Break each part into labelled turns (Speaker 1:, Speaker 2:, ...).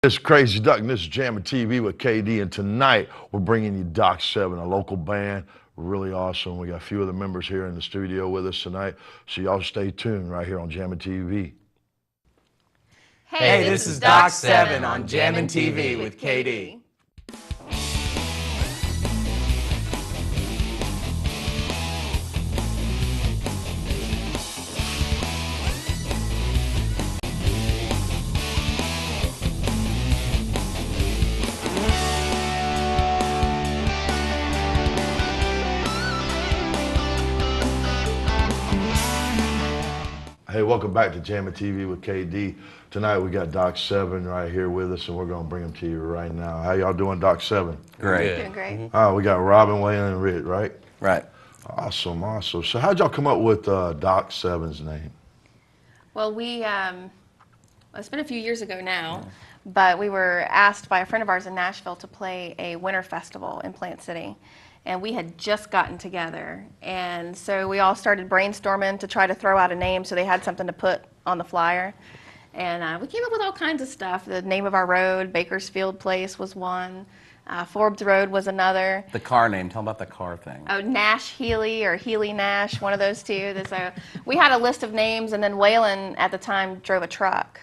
Speaker 1: It's Krazyduck, and this is Jammin TV with KD, and tonight we're bringing you Doc 7, a local band, really awesome. We got a few of the members here in the studio with us tonight, so y'all stay tuned right here on Jammin TV.
Speaker 2: Hey, this is Doc 7 on Jammin TV with KD.
Speaker 1: Hey, welcome back to Jammin TV with KD. Tonight we got Doc 7 right here with us, and we're going to bring them to you right now. How y'all doing, Doc 7?
Speaker 2: Great.
Speaker 3: Doing great.
Speaker 1: We got Robin, Waylon, and Rich, right?
Speaker 2: Right.
Speaker 1: Awesome, awesome. So how'd y'all come up with Doc 7's name?
Speaker 3: Well, it's been a few years ago now, but we were asked by a friend of ours in Nashville to play a winter festival in Plant City. And we had just gotten together. And so we all started brainstorming to try to throw out a name so they had something to put on the flyer. And we came up with all kinds of stuff. The name of our road, Bakersfield Place, was one. Forbes Road was another.
Speaker 2: The car name, tell them about the car thing.
Speaker 3: Oh, Nash Healy or Healy Nash, one of those two. So we had a list of names, and then Waylon at the time drove a truck.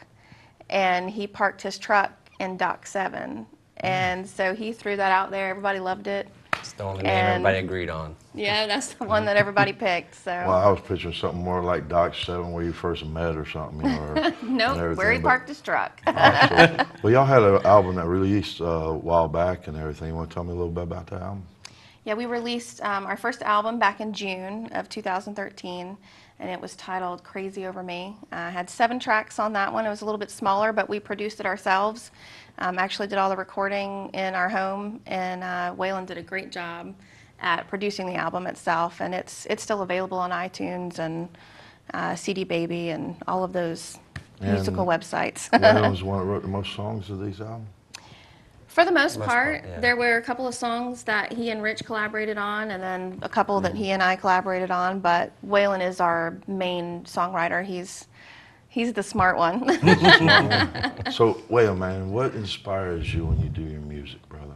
Speaker 3: And he parked his truck in Doc 7. And so he threw that out there. Everybody loved it.
Speaker 4: It's the only name everybody agreed on.
Speaker 3: Yeah, that's the one that everybody picked. So.
Speaker 1: Well, I was picturing something more like Doc 7 where you first met or something. You know,
Speaker 3: Nope, where he parked his truck.
Speaker 1: Awesome. Well, y'all had an album that released a while back and everything. You want to tell me a little bit about that album?
Speaker 3: Yeah, we released our first album back in June of 2013, and it was titled Crazy Over Me. I had 7 tracks on that one. It was a little bit smaller, but we produced it ourselves. Actually did all the recording in our home, and Waylon did a great job at producing the album itself, and it's still available on iTunes and CD Baby and all of those musical websites.
Speaker 1: Waylon was the one that wrote the most songs of these albums?
Speaker 3: For the most part,
Speaker 4: yeah.
Speaker 3: There were a couple of songs that he and Rich collaborated on, and then a couple that he and I collaborated on, but Waylon is our main songwriter. He's the smart one.
Speaker 1: So, Waylon, man, what inspires you when you do your music, brother?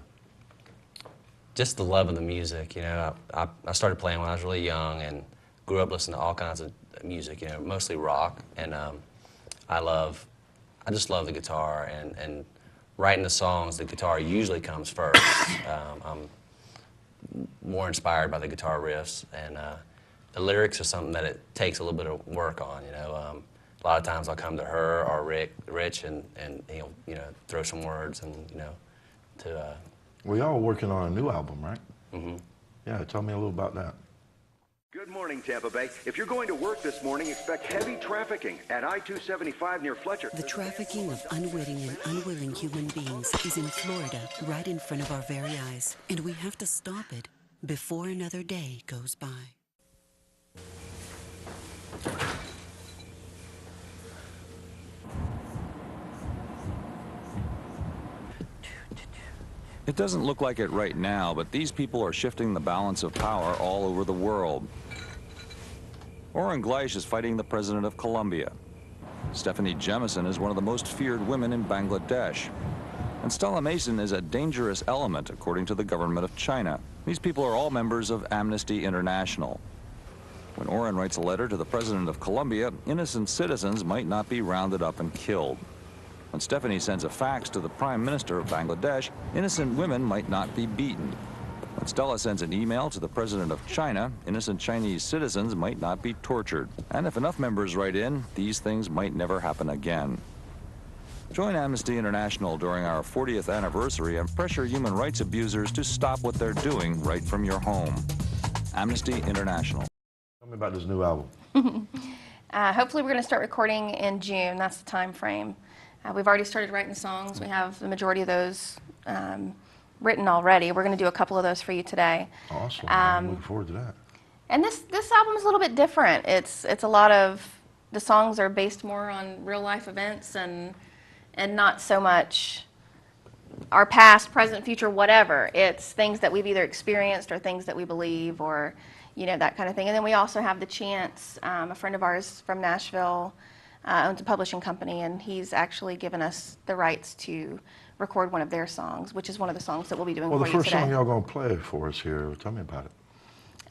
Speaker 4: Just the love of the music, you know. I started playing when I was really young and grew up listening to all kinds of music, you know, mostly rock. And I just love the guitar, and writing the songs, the guitar usually comes first. I'm more inspired by the guitar riffs, and the lyrics are something that it takes a little bit of work on, you know. A lot of times I'll come to her or Rich, and he'll, you know, throw some words and, you know, to...
Speaker 1: We all working on a new album, right?
Speaker 4: Mm-hmm.
Speaker 1: Yeah, tell me a little about that.
Speaker 5: Good morning, Tampa Bay. If you're going to work this morning, expect heavy trafficking at I-275 near Fletcher.
Speaker 6: The trafficking of unwitting and unwilling human beings is in Florida, right in front of our very eyes. And we have to stop it before another day goes by.
Speaker 7: It doesn't look like it right now, but these people are shifting the balance of power all over the world. Oren Gleish is fighting the president of Colombia. Stephanie Jemison is one of the most feared women in Bangladesh. And Stella Mason is a dangerous element, according to the government of China. These people are all members of Amnesty International. When Oren writes a letter to the president of Colombia, innocent citizens might not be rounded up and killed. When Stephanie sends a fax to the Prime Minister of Bangladesh, innocent women might not be beaten. When Stella sends an email to the President of China, innocent Chinese citizens might not be tortured. And if enough members write in, these things might never happen again. Join Amnesty International during our 40th anniversary and pressure human rights abusers to stop what they're doing right from your home. Amnesty International.
Speaker 1: Tell me about this new album.
Speaker 3: Hopefully we're going to start recording in June. That's the time frame. We've already started writing songs. We have the majority of those written already. We're going to do a couple of those for you today.
Speaker 1: Awesome. I'm looking forward to that.
Speaker 3: And this album is a little bit different. It's a lot of, the songs are based more on real life events and not so much our past, present, future, whatever. It's things that we've either experienced or things that we believe, or, you know, that kind of thing. And then we also have the chance, a friend of ours from Nashville owns a publishing company, and he's actually given us the rights to record one of their songs, which is one of the songs that we'll be doing
Speaker 1: Well,
Speaker 3: for
Speaker 1: the
Speaker 3: you
Speaker 1: first
Speaker 3: today.
Speaker 1: song y'all gonna play for us here. Tell me about it.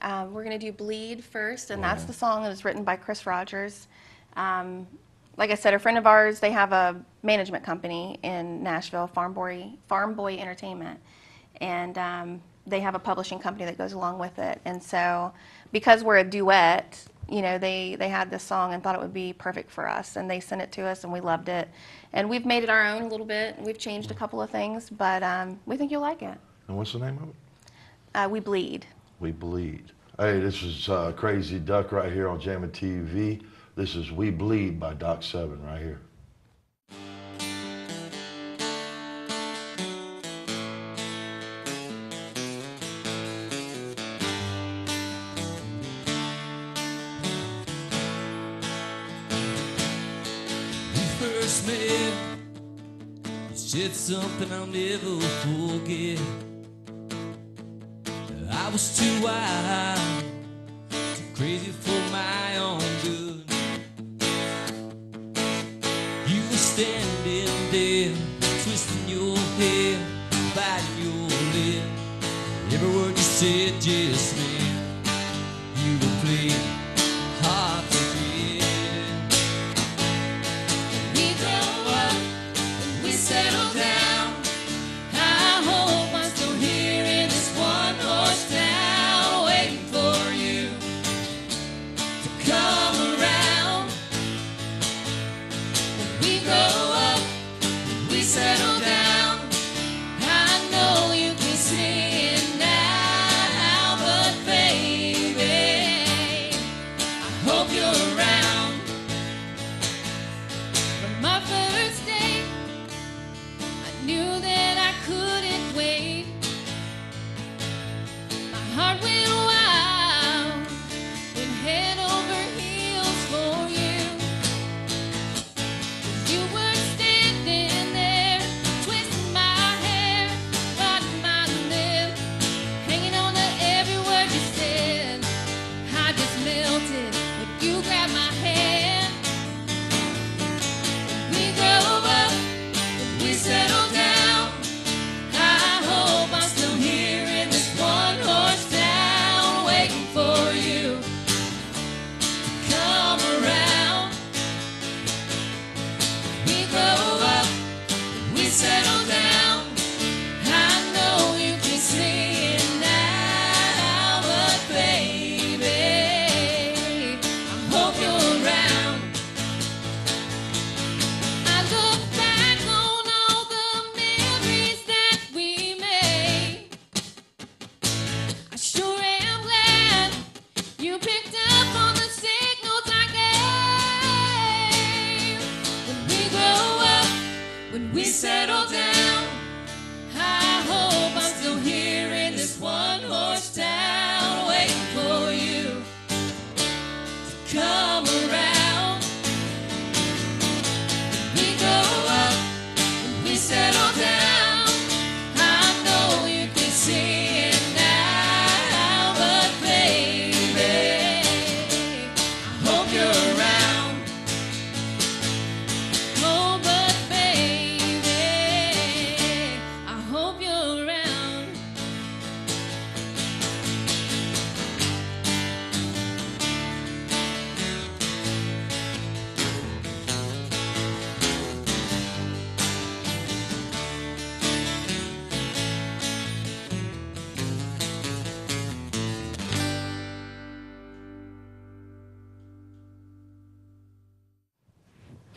Speaker 3: We're going to do Bleed first, and that's the song that was written by Chris Rogers. Like I said, a friend of ours, they have a management company in Nashville, Farm Boy Entertainment, and they have a publishing company that goes along with it. And so, because we're a duet, you know, they had this song and thought it would be perfect for us, and they sent it to us, and we loved it. And we've made it our own a little bit. We've changed a couple of things, but we think you'll like it.
Speaker 1: And what's the name of it?
Speaker 3: We Bleed.
Speaker 1: We Bleed. Hey, this is Krazyduck right here on Jammin TV. This is We Bleed by Doc 7 right here.
Speaker 8: We first met, you said something I'll never forget. I was too wild, too crazy for my own good. You were standing there, twisting your hair, biting your lip. Every word you said just meant you were playing hard to get. We grow up, we settle down. I hope I'm still here in this one-horse town, waiting for you to come around. When we grow up, we settle down. I know you can see it now, but baby, I hope you're around. From my first day, I knew that I couldn't wait. My heart went wild, went head over heels for you. 'Cause you were standing there, twisting my hair, biting my lip, hanging on to every word you said. I just melted when you grabbed my hand. We grow up, we settle down. I hope I'm still here in this one-horse town, waiting for you to come around. We grow up, we settle down. I know you can see it now, but baby, I hope you're around. I look back on all the memories that we made. I sure am glad you picked up on the signals I gave. When we grow up, when we settle down, I hope I'm still here in this one-horse town, waiting for you to come around. We grow up, we settle down. I know you can see it now, but baby, I hope you're around. Oh, but baby, I hope you're around.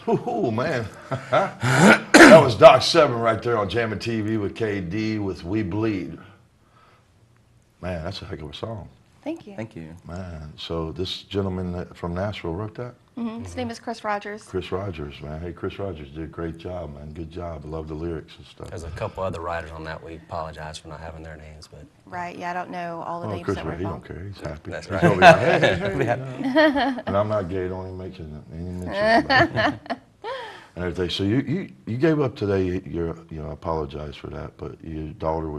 Speaker 1: Ooh, man. That was Doc 7 right there on Jammin TV with KD with We Bleed. Man, that's a heck of a song.
Speaker 3: Thank you.
Speaker 2: Thank you.
Speaker 1: Man, so this gentleman from Nashville wrote that?
Speaker 3: His name is Chris Rogers.
Speaker 1: Chris Rogers, man. Hey, Chris Rogers did a great job, man. Good job. I love the lyrics and stuff.
Speaker 4: There's a couple other writers on that. We apologize for not having their names, but
Speaker 3: Right, yeah, I don't know all the
Speaker 1: Oh,
Speaker 3: names
Speaker 1: Chris,
Speaker 3: that were
Speaker 1: he don't
Speaker 3: involved.
Speaker 1: care. He's happy.
Speaker 4: That's
Speaker 1: He's
Speaker 4: right.
Speaker 1: gonna be like, hey, and I'm not gay. Don't even mention it. And everything. So you gave up today. You apologize for that, but your daughter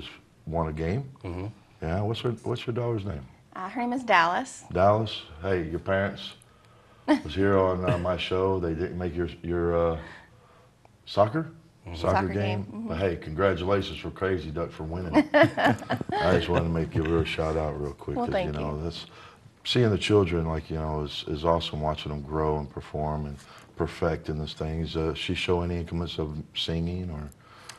Speaker 1: won a game.
Speaker 4: Mm-hmm.
Speaker 1: Yeah. What's your daughter's name?
Speaker 3: Her name is Dallas.
Speaker 1: Dallas. Hey, your parents was here on my show. They didn't make your soccer game. But hey, congratulations for Krazyduck for winning it. I just wanted to make you a real shout out real quick,
Speaker 3: Well,
Speaker 1: because
Speaker 3: thank you.
Speaker 1: that's seeing the children, like, is awesome, watching them grow and perform and perfect in these things. She show any increments of singing, or?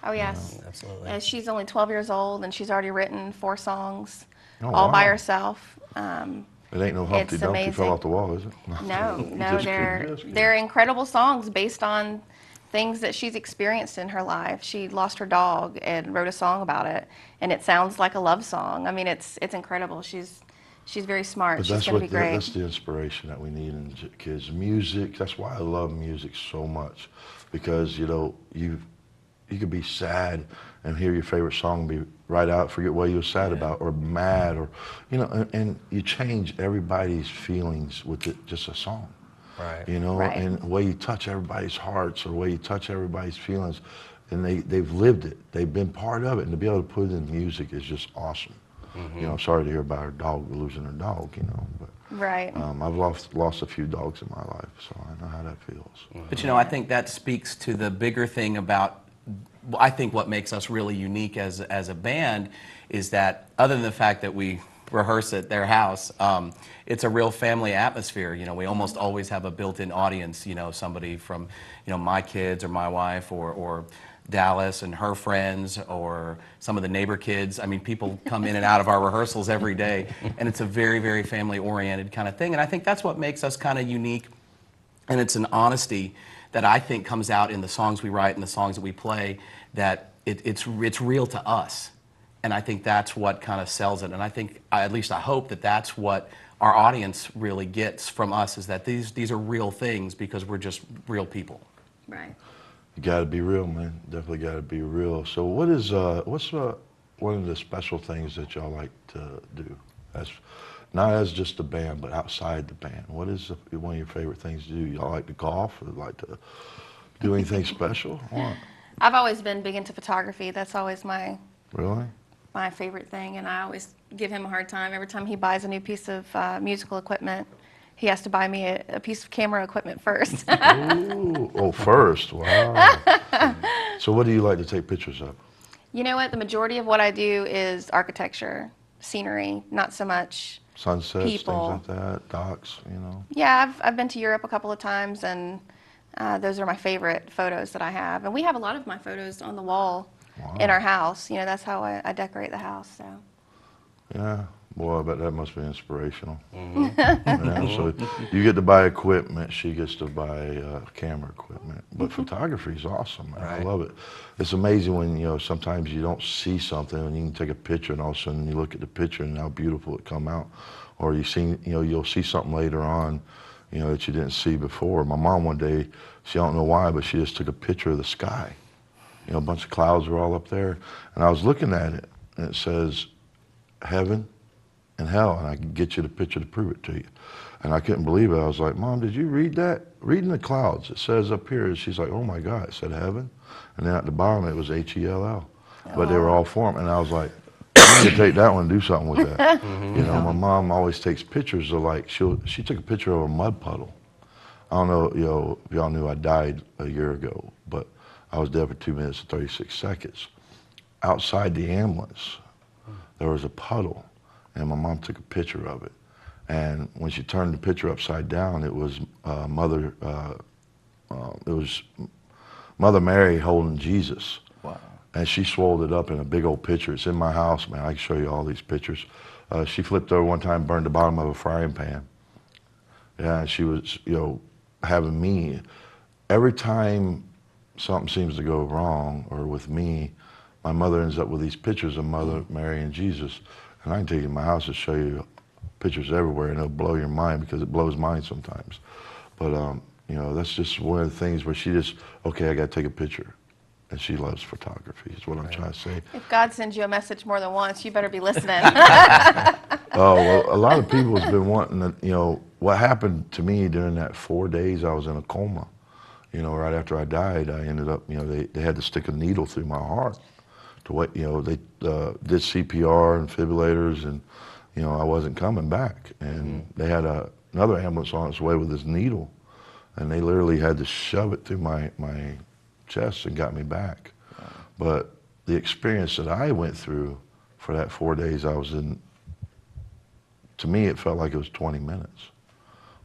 Speaker 3: Oh, yes.
Speaker 4: Absolutely.
Speaker 3: She's only 12 years old, and she's already written 4 songs
Speaker 1: Oh,
Speaker 3: all by
Speaker 1: wow.
Speaker 3: herself.
Speaker 1: It ain't no Humpty
Speaker 3: It's
Speaker 1: Dumpty fell
Speaker 3: amazing.
Speaker 1: off the wall, is it?
Speaker 3: No, no,
Speaker 1: Just kidding.
Speaker 3: they're incredible songs based on things that she's experienced in her life. She lost her dog and wrote a song about it, and it sounds like a love song. I mean, it's incredible. She's very smart.
Speaker 1: But
Speaker 3: She's
Speaker 1: that's
Speaker 3: going to be great.
Speaker 1: that's the inspiration that we need in kids. Music. That's why I love music so much, because you could be sad and hear your favorite song, be right out, forget what you were sad about, or mad, or and you change everybody's feelings with just a song.
Speaker 4: Right.
Speaker 3: Right.
Speaker 1: And the way you touch everybody's hearts, or the way you touch everybody's feelings, and they've lived it, they've been part of it, and to be able to put it in music is just awesome. Sorry to hear about her dog, losing her dog, but
Speaker 3: Right.
Speaker 1: I've lost a few dogs in my life, so I know how that feels.
Speaker 2: But I think that speaks to the bigger thing about, I think what makes us really unique as a band is that, other than the fact that we rehearse at their house, it's a real family atmosphere. We almost always have a built-in audience, somebody from, my kids or my wife or Dallas and her friends, or some of the neighbor kids. I mean, people come in and out of our rehearsals every day, and it's a very, very family-oriented kind of thing. And I think that's what makes us kind of unique, and it's an honesty that I think comes out in the songs we write and the songs that we play, that it's real to us. And I think that's what kind of sells it. And I think, at least I hope, that that's what our audience really gets from us, is that these are real things, because we're just real people.
Speaker 3: Right.
Speaker 1: You got to be real, man. Definitely got to be real. So what's one of the special things that y'all like to do, not as just a band, but outside the band? What is one of your favorite things to do? Y'all like to golf, or like to do anything special? What?
Speaker 3: I've always been big into photography. That's always my
Speaker 1: Really?
Speaker 3: favorite thing, and I always give him a hard time. Every time he buys a new piece of musical equipment, he has to buy me a piece of camera equipment first.
Speaker 1: Ooh, oh, first, wow. So what do you like to take pictures of?
Speaker 3: You know what? The majority of what I do is architecture, scenery, not so much
Speaker 1: Sunsets,
Speaker 3: people.
Speaker 1: things like that, docks,
Speaker 3: Yeah, I've been to Europe a couple of times, and those are my favorite photos that I have. And we have a lot of my photos on the wall in our house. That's how I decorate the house. So.
Speaker 1: Yeah, boy, I bet that must be inspirational. So you get to buy equipment, she gets to buy camera equipment. But photography is awesome, man. I love it. It's amazing when, sometimes you don't see something and you can take a picture, and all of a sudden you look at the picture and how beautiful it come out. Or you'll see something later on, that you didn't see before. My mom one day, she don't know why, but she just took a picture of the sky. A bunch of clouds were all up there, and I was looking at it, and it says heaven and hell, and I can get you the picture to prove it to you. And I couldn't believe it. I was like, Mom, did you read that? Reading the clouds, it says up here. She's like, oh my God, it said heaven, and then at the bottom it was H-E-L-L, but they were all formed. And I was like, I need to take that one and do something with that. My mom always takes pictures of, like, she took a picture of a mud puddle. I don't know, if y'all knew I died a year ago, but I was dead for 2 minutes and 36 seconds. Outside the ambulance, there was a puddle, and my mom took a picture of it. And when she turned the picture upside down, it was Mother Mary holding Jesus.
Speaker 2: Wow.
Speaker 1: And she swelled it up in a big old picture. It's in my house, man. I can show you all these pictures. She flipped over one time, burned the bottom of a frying pan. Yeah, and she was, having me. Every time something seems to go wrong, or with me, my mother ends up with these pictures of Mother Mary and Jesus. And I can take you to my house and show you pictures everywhere, and it'll blow your mind, because it blows mine sometimes. But, that's just one of the things where she just, okay, I got to take a picture. And she loves photography, is what I'm trying to say.
Speaker 3: If God sends you a message more than once, you better be listening.
Speaker 1: Oh, well, a lot of people has been wanting to, what happened to me during that 4 days I was in a coma. Right after I died, I ended up, they had to stick a needle through my heart to what, they did CPR and defibrillators, and, I wasn't coming back. And they had another ambulance on its way with this needle, and they literally had to shove it through my chest and got me back. Wow. But the experience that I went through for that 4 days I was in, to me it felt like it was 20 minutes.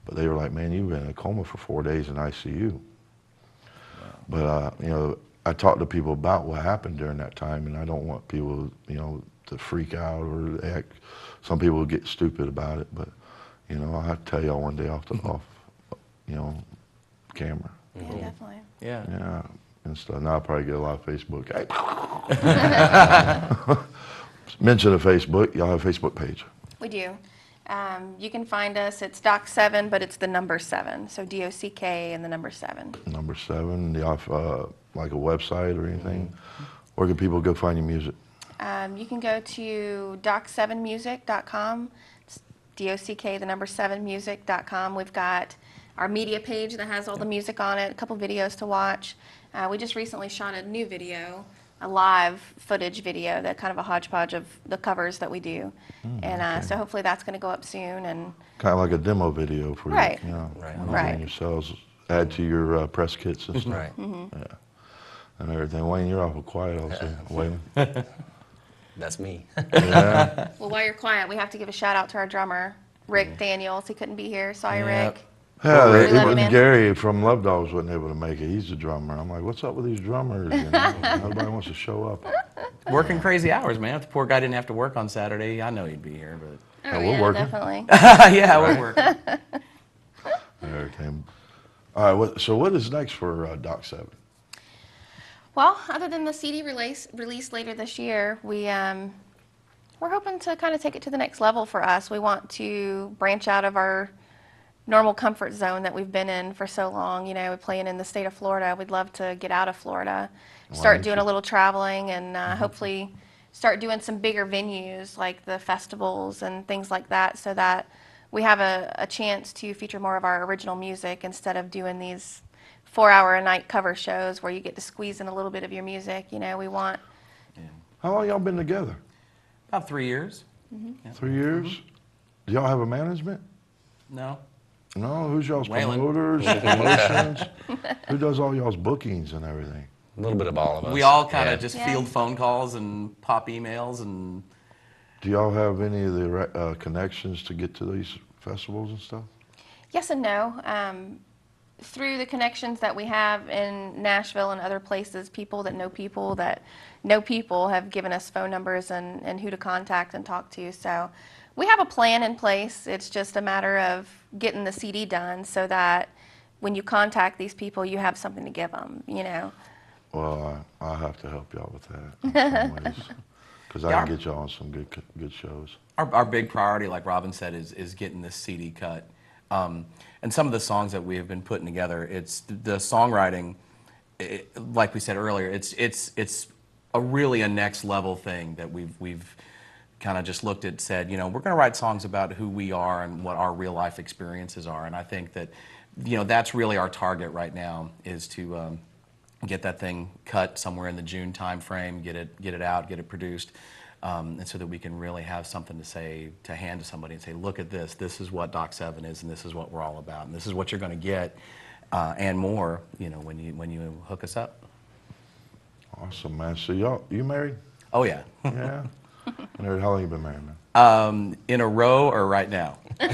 Speaker 1: But they were like, man, you've been in a coma for 4 days in ICU. Wow. But, you know, I talked to people about what happened during that time, and I don't want people, you know, to freak out or act. Some people get stupid about it, but, you know, I'll have to tell y'all one day off, you know, camera.
Speaker 3: Yeah, definitely.
Speaker 2: Yeah.
Speaker 1: Yeah, and stuff. Now I'll probably get a lot of Facebook. Hey. Mention of Facebook. Y'all have a Facebook page.
Speaker 3: We do. You can find us. It's Doc7, but it's the number 7. So DOCK and the number 7.
Speaker 1: Number 7. Do y'all have like a website or anything? Where can people go find your music?
Speaker 3: You can go to doc7music.com. It's DOCK, the number 7music.com. We've got our media page that has all the music on it, a couple videos to watch. We just recently shot a new video, a live footage video, that kind of a hodgepodge of the covers that we do. And so hopefully that's going to go up soon. And
Speaker 1: kind of like a demo video for
Speaker 3: right.
Speaker 1: you know,
Speaker 3: Right.
Speaker 1: yourselves, add to your press kits and stuff.
Speaker 4: Right.
Speaker 1: Yeah. And everything. Wayne, you're awful quiet also. Waylon.
Speaker 4: That's me.
Speaker 1: Yeah.
Speaker 3: Well, while you're quiet, we have to give a shout out to our drummer, Rick Daniels. He couldn't be here. Sorry,
Speaker 2: Yep.
Speaker 3: Rick.
Speaker 1: Yeah,
Speaker 3: We love you,
Speaker 1: even
Speaker 3: man.
Speaker 1: Gary from Love Dogs wasn't able to make it. He's a drummer. I'm like, what's up with these drummers? You know, nobody wants to show up.
Speaker 2: Working crazy hours, man. If the poor guy didn't have to work on Saturday, I know he'd be here. But
Speaker 3: Oh,
Speaker 1: we're
Speaker 3: yeah,
Speaker 1: working.
Speaker 3: definitely.
Speaker 2: yeah, we're working.
Speaker 1: Everything. All right. So what is next for Doc7?
Speaker 3: Well, other than the CD release later this year, we're hoping to kind of take it to the next level for us. We want to branch out of our normal comfort zone that we've been in for so long. You know, we're playing in the state of Florida. We'd love to get out of Florida, start doing a little traveling, and hopefully start doing some bigger venues like the festivals and things like that, so that we have a chance to feature more of our original music instead of doing these 4-hour-a-night cover shows where you get to squeeze in a little bit of your music. You know, we want...
Speaker 1: How long y'all been together?
Speaker 2: About 3 years.
Speaker 1: 3 years? Do y'all have a management?
Speaker 2: No.
Speaker 1: No? Who's y'all's
Speaker 2: Waylon.
Speaker 1: promoters, promotions? Who does all y'all's bookings and everything?
Speaker 4: A little bit of all of us.
Speaker 2: We all kind of
Speaker 4: Yeah.
Speaker 2: just
Speaker 3: Yeah.
Speaker 2: field phone calls and pop emails and...
Speaker 1: Do y'all have any of the connections to get to these festivals and stuff?
Speaker 3: Yes and no. Through the connections that we have in Nashville and other places, people that know people have given us phone numbers and who to contact and talk to. So we have a plan in place. It's just a matter of getting the CD done so that when you contact these people, you have something to give them, you know.
Speaker 1: Well, I'll have to help y'all with that in some ways. Because I can get y'all on some good shows.
Speaker 2: Our big priority, like Robin said, is getting this CD cut. And some of the songs that we have been putting together, it's the songwriting, like we said earlier, it's a really a next level thing that we've kind of just looked at, said, you know, we're going to write songs about who we are and what our real life experiences are. And I think that, you know, that's really our target right now, is to get that thing cut somewhere in the June time frame, get it out, get it produced, and so that we can really have something to say, to hand to somebody and say, look at this. This is what Doc7 is, and this is what we're all about, and this is what you're going to get, and more. You know, when you hook us up.
Speaker 1: Awesome, man. So you married?
Speaker 2: Oh yeah.
Speaker 1: Yeah. And how long you been married, man?
Speaker 2: In a row or right now?
Speaker 1: Good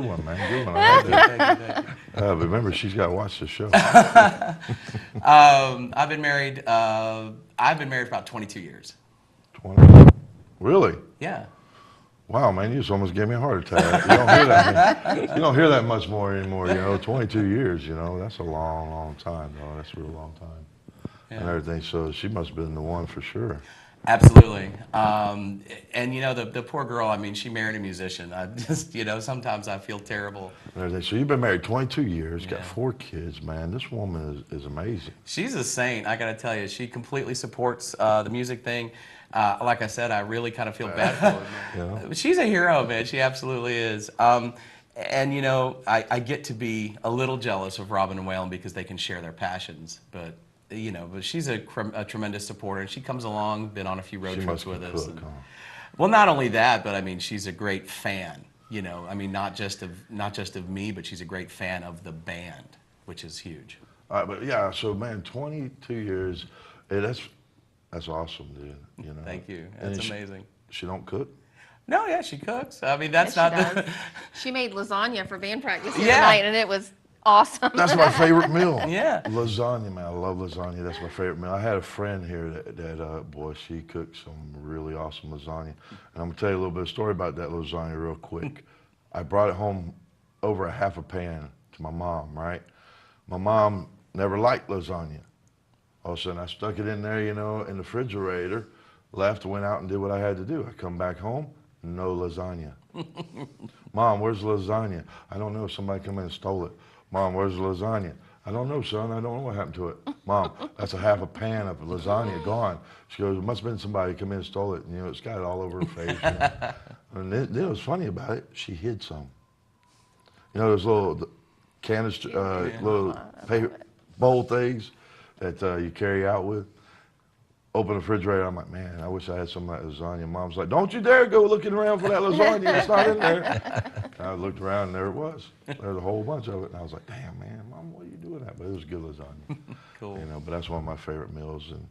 Speaker 1: one, man. Good one. I like that. But remember, she's got to watch the show.
Speaker 2: I've been married for about 22 years.
Speaker 1: 20. Really?
Speaker 2: Yeah.
Speaker 1: Wow, man, you just almost gave me a heart attack. You don't hear that. You don't hear that much more anymore. You know, 22 years. You know, that's a long, long time, though. That's a real long time, and everything. So she must have been the one for sure.
Speaker 2: Absolutely. And you know, the poor girl, I mean, she married a musician. I just, you know, sometimes I feel terrible.
Speaker 1: And everything. So you've been married 22 years, got 4 kids, man. This woman is amazing.
Speaker 2: She's a saint, I gotta tell you. She completely supports the music thing. Like I said, I really kind of feel bad for her.
Speaker 1: Yeah.
Speaker 2: But she's a hero, man. She absolutely is. And you know, I get to be a little jealous of Robin and Waylon because they can share their passions. But you know, but she's a tremendous supporter, and she comes along, been on a few road trips with us.
Speaker 1: Cook, huh?
Speaker 2: Well, not only that, but I mean, she's a great fan. You know, I mean, not just of me, but she's a great fan of the band, which is huge.
Speaker 1: All right, but yeah, so man, 22 years, hey, that's awesome, dude. You know.
Speaker 2: Thank you.
Speaker 1: And
Speaker 2: That's amazing.
Speaker 1: She don't cook.
Speaker 2: No, yeah, she cooks. I mean, that's
Speaker 3: Yes,
Speaker 2: not
Speaker 3: she
Speaker 2: the.
Speaker 3: does. She made lasagna for band practice the other
Speaker 2: Yeah.
Speaker 3: night, and it was awesome.
Speaker 1: That's my favorite meal.
Speaker 2: Yeah.
Speaker 1: Lasagna, man. I love lasagna. That's my favorite meal. I had a friend here that boy, she cooked some really awesome lasagna. And I'm going to tell you a little bit of story about that lasagna real quick. I brought it home over a half a pan to my mom, right? My mom never liked lasagna. All of a sudden, I stuck it in there, you know, in the refrigerator, left, went out and did what I had to do. I come back home, no lasagna. Mom, where's the lasagna? I don't know. Somebody come in and stole it. Mom, where's the lasagna? I don't know, son. I don't know what happened to it. Mom, that's a half a pan of lasagna gone. She goes, it must have been somebody come in and stole it. And, you know, it's got it all over her face. You know? And then what's funny about it, she hid some. You know those little canister, little paper bowl things that you carry out with? Open the refrigerator, I'm like, man, I wish I had some of that lasagna. Mom's like, don't you dare go looking around for that lasagna. It's not in there. And I looked around, and there it was. There was a whole bunch of it. And I was like, damn, man, Mom, what are you doing that? But it was good lasagna.
Speaker 2: Cool.
Speaker 1: You know, but that's one of my favorite meals. And,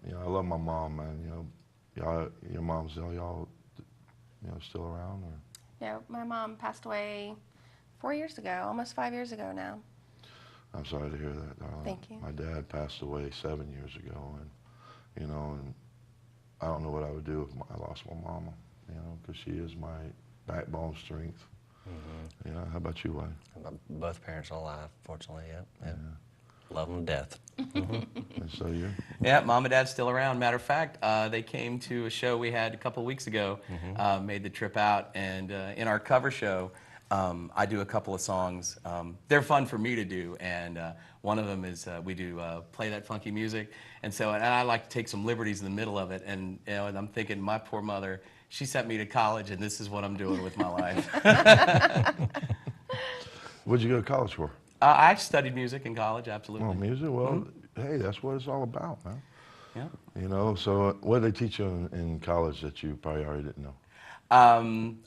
Speaker 1: you know, I love my mom, man. You know, y'all, your moms, y'all, you know, still around? Or?
Speaker 3: Yeah, my mom passed away 4 years ago, almost 5 years ago now.
Speaker 1: I'm sorry to hear that, darling.
Speaker 3: Thank you.
Speaker 1: My dad passed away 7 years ago, and you know, and I don't know what I would do if I lost my mama, you know, because she is my backbone strength. Mm-hmm. You know, how about you, Wayne?
Speaker 4: Both parents are alive, fortunately, yeah. Love them to death.
Speaker 1: And so you?
Speaker 2: Yeah, Mom and Dad's still around. Matter of fact, they came to a show we had a couple of weeks ago, made the trip out, and in our cover show, I do a couple of songs. They're fun for me to do, and one of them is we do Play That Funky Music, and I like to take some liberties in the middle of it, and you know, and I'm thinking, my poor mother, she sent me to college, and this is what I'm doing with my life.
Speaker 1: What'd you go to college for?
Speaker 2: I studied music in college, absolutely.
Speaker 1: Well, music. Well, hey, that's what it's all about, man.
Speaker 2: Yeah.
Speaker 1: You know, so what did they teach you in college that you probably already didn't know?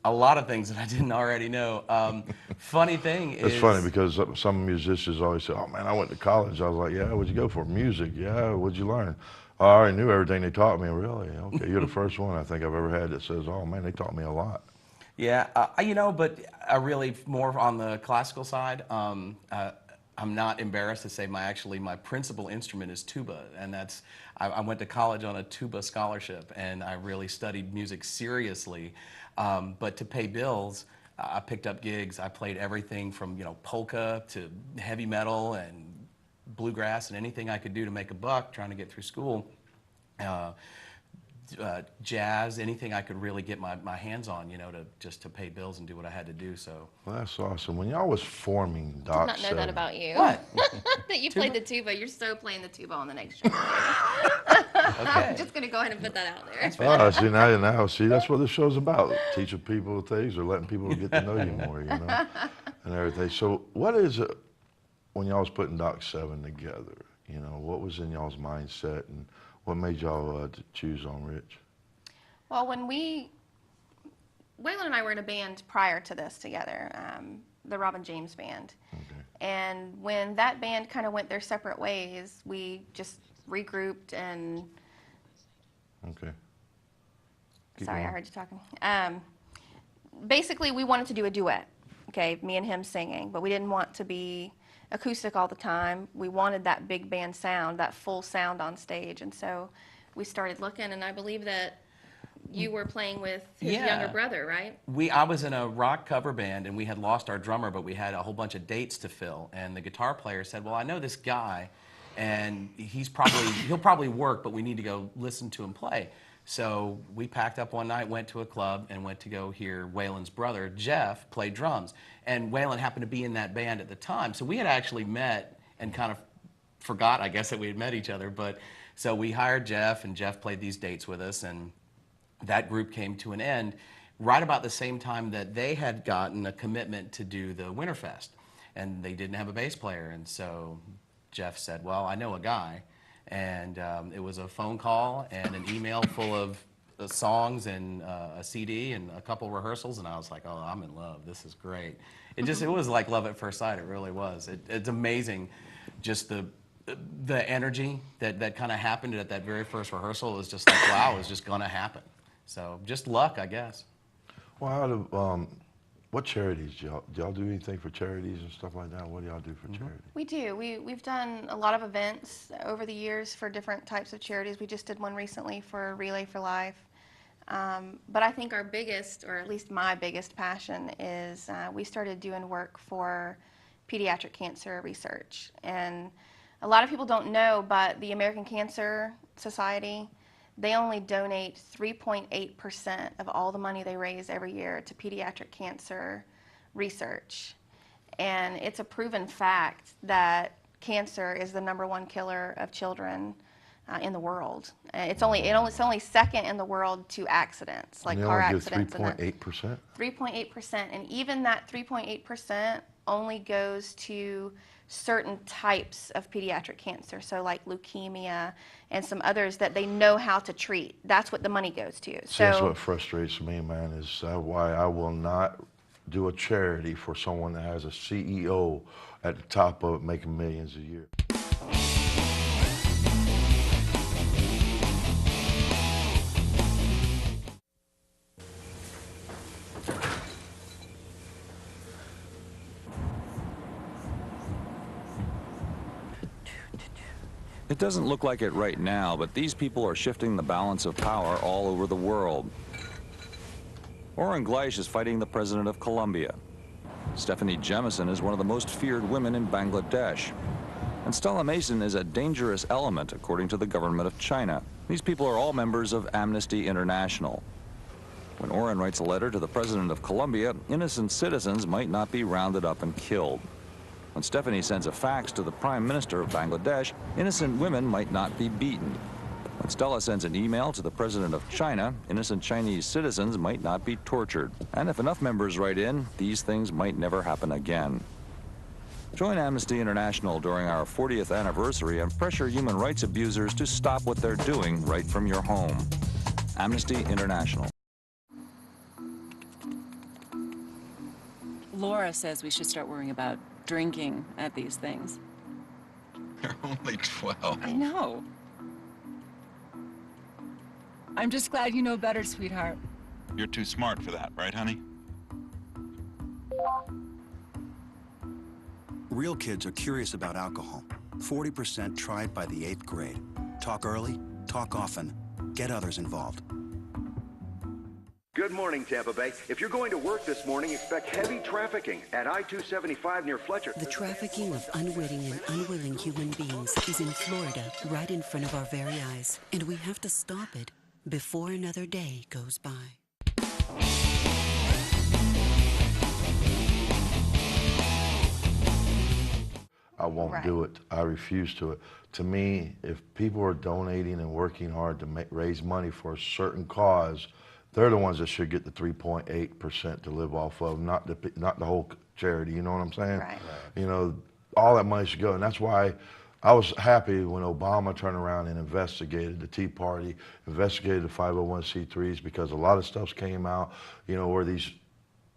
Speaker 2: A lot of things that I didn't already know. Funny thing is...
Speaker 1: It's funny because some musicians always say, oh, man, I went to college. I was like, yeah, what'd you go for? Music. Yeah, what'd you learn? Oh, I already knew everything they taught me. Really? Okay, you're the first one I think I've ever had that says, oh, man, they taught me a lot.
Speaker 2: Yeah, you know, but really more on the classical side. I'm not embarrassed to say my principal instrument is tuba, and I went to college on a tuba scholarship, and I really studied music seriously. But to pay bills, I picked up gigs. I played everything from, you know, polka to heavy metal and bluegrass and anything I could do to make a buck trying to get through school. Jazz, anything I could really get my hands on, you know, just to pay bills and do what I had to do. So.
Speaker 1: Well, that's awesome. When y'all was forming Doc
Speaker 3: Did not know that about you.
Speaker 2: What?
Speaker 3: That you played the tuba. You're so playing the tuba on the next show.
Speaker 2: Okay.
Speaker 3: I'm just going to go ahead and put that out there.
Speaker 1: Oh, see, now, see, that's what this show's about. Teaching people things or letting people get to know you more, you know, and everything. So what is it when y'all was putting Doc 7 together? You know, what was in y'all's mindset and what made y'all choose on Rich?
Speaker 3: Well, when Waylon and I were in a band prior to this together, the Robin James Band.
Speaker 1: Okay.
Speaker 3: And when that band kind of went their separate ways, we just regrouped and...
Speaker 1: Okay.
Speaker 3: Sorry, I heard you talking. Basically, we wanted to do a duet, okay, me and him singing, but we didn't want to be acoustic all the time. We wanted that big band sound, that full sound on stage, and so we started looking, and I believe that you were playing with his younger brother, right?
Speaker 2: I was in a rock cover band, and we had lost our drummer, but we had a whole bunch of dates to fill, and the guitar player said, well, I know this guy, and he'll probably work, but we need to go listen to him play. So we packed up one night, went to a club, and went to go hear Waylon's brother, Jeff, play drums. And Waylon happened to be in that band at the time. So we had actually met and kind of forgot, I guess, that we had met each other. But so we hired Jeff, and Jeff played these dates with us, and that group came to an end right about the same time that they had gotten a commitment to do the Winterfest. And they didn't have a bass player, and so Jeff said, well, I know a guy. And it was a phone call and an email full of songs and a CD and a couple rehearsals, and I was like, oh, I'm in love. This is great. It was like love at first sight. It really was. It's amazing, just the energy that kind of happened at that very first rehearsal. It was just like, wow, it was just gonna happen. So just luck, I guess.
Speaker 1: Well, out of what charities do y'all do anything for charities and stuff like that? What do y'all do for charity?
Speaker 3: We do. We've done a lot of events over the years for different types of charities. We just did one recently for Relay for Life. But I think our biggest, or at least my biggest passion is we started doing work for pediatric cancer research. And a lot of people don't know, but the American Cancer Society, they only donate 3.8% of all the money they raise every year to pediatric cancer research. And it's a proven fact that cancer is the #1 killer of children in the world. It's only second in the world to accidents, like car accidents.
Speaker 1: 3.8%?
Speaker 3: 3.8%, and even that 3.8% only goes to certain types of pediatric cancer, so like leukemia and some others that they know how to treat. That's what the money goes to.
Speaker 1: See, that's what frustrates me, man, is why I will not do a charity for someone that has a CEO at the top of it making millions a year.
Speaker 7: It doesn't look like it right now, but these people are shifting the balance of power all over the world. Oren Gleish is fighting the president of Colombia. Stephanie Jemison is one of the most feared women in Bangladesh. And Stella Mason is a dangerous element, according to the government of China. These people are all members of Amnesty International. When Oren writes a letter to the president of Colombia, innocent citizens might not be rounded up and killed. When Stephanie sends a fax to the Prime Minister of Bangladesh, innocent women might not be beaten. When Stella sends an email to the President of China, innocent Chinese citizens might not be tortured. And if enough members write in, these things might never happen again. Join Amnesty International during our 40th anniversary and pressure human rights abusers to stop what they're doing right from your home. Amnesty International.
Speaker 9: Laura says we should start worrying about drinking at these things.
Speaker 10: You're only 12.
Speaker 9: I know. I'm just glad you know better, sweetheart.
Speaker 10: You're too smart for that, right, honey?
Speaker 11: Real kids are curious about alcohol. 40% tried by the 8th grade. Talk early, talk often, get others involved.
Speaker 5: Good morning, Tampa Bay. If you're going to work this morning, expect heavy trafficking at I-275 near Fletcher.
Speaker 6: The trafficking of unwitting and unwilling human beings is in Florida, right in front of our very eyes. And we have to stop it before another day goes by.
Speaker 1: I won't do it. I refuse to it. To me, if people are donating and working hard to raise money for a certain cause, they're the ones that should get the 3.8% to live off of, not the whole charity. You know what I'm saying?
Speaker 3: Right.
Speaker 1: You know, all that money should go, and that's why I was happy when Obama turned around and investigated the Tea Party, investigated the 501c3s, because a lot of stuff came out, you know, where these,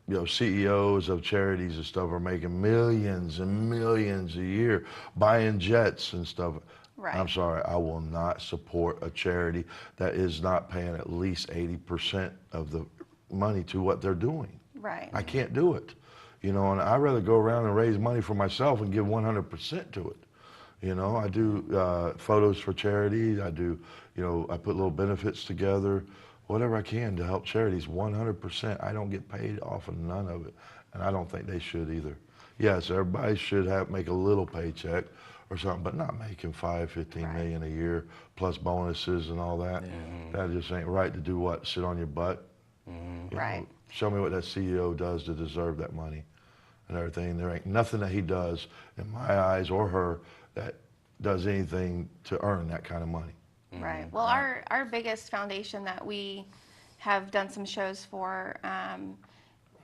Speaker 1: you know, CEOs of charities and stuff are making millions and millions a year buying jets and stuff.
Speaker 3: Right.
Speaker 1: I'm sorry, I will not support a charity that is not paying at least 80% of the money to what they're doing.
Speaker 3: Right.
Speaker 1: I can't do it. You know, and I'd rather go around and raise money for myself and give 100% to it. You know, I do photos for charity. I do, you know, I put little benefits together, whatever I can to help charities, 100%. I don't get paid off of none of it, and I don't think they should either. Yes, everybody should make a little paycheck or something, but not making $15 million a year plus bonuses and all that. That just ain't right to do what? Sit on your butt? You know, show me what that CEO does to deserve that money and everything. There ain't nothing that he does in my eyes or her that does anything to earn that kind of money.
Speaker 3: Right. Well, our biggest foundation that we have done some shows for,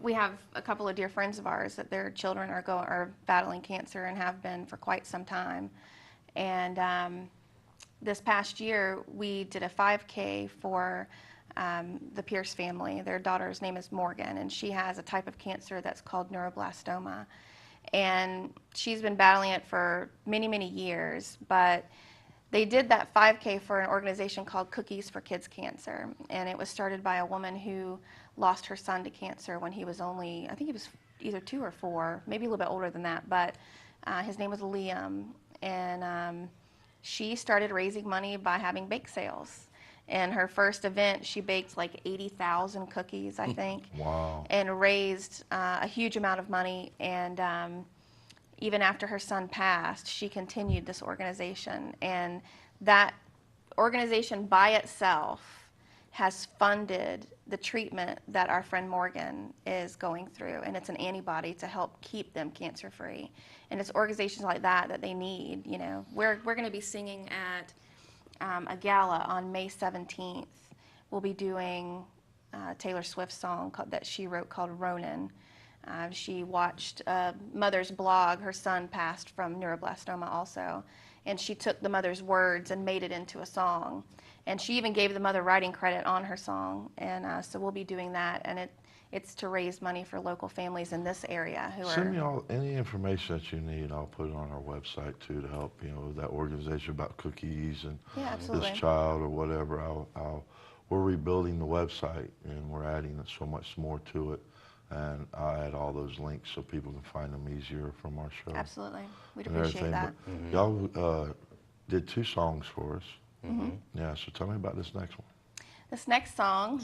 Speaker 3: we have a couple of dear friends of ours that their children are battling cancer and have been for quite some time. And this past year, we did a 5K for the Pierce family. Their daughter's name is Morgan, and she has a type of cancer that's called neuroblastoma. And she's been battling it for many, many years, but they did that 5K for an organization called Cookies for Kids Cancer, and it was started by a woman who lost her son to cancer when he was only, I think he was either 2 or 4, maybe a little bit older than that, but his name was Liam, and she started raising money by having bake sales. And her first event, she baked like 80,000 cookies, I think.
Speaker 1: Wow.
Speaker 3: And raised a huge amount of money. And even after her son passed, she continued this organization. And that organization by itself has funded the treatment that our friend Morgan is going through. And it's an antibody to help keep them cancer-free. And it's organizations like that that they need. You know, we're going to be singing at a gala on May 17th. We'll be doing Taylor Swift's song that she wrote called Ronin. She watched a mother's blog. Her son passed from neuroblastoma also. And she took the mother's words and made it into a song. And she even gave the mother writing credit on her song. And so we'll be doing that. And it's to raise money for local families in this area who
Speaker 1: Send me any information that you need. I'll put it on our website too to help, you know, that organization about cookies and this child or whatever. We're rebuilding the website and we're adding so much more to it. And I'll add all those links so people can find them easier from our show.
Speaker 3: Absolutely. We'd appreciate that.
Speaker 1: Y'all did 2 songs for us. Yeah, so tell me about this next one.
Speaker 3: This next song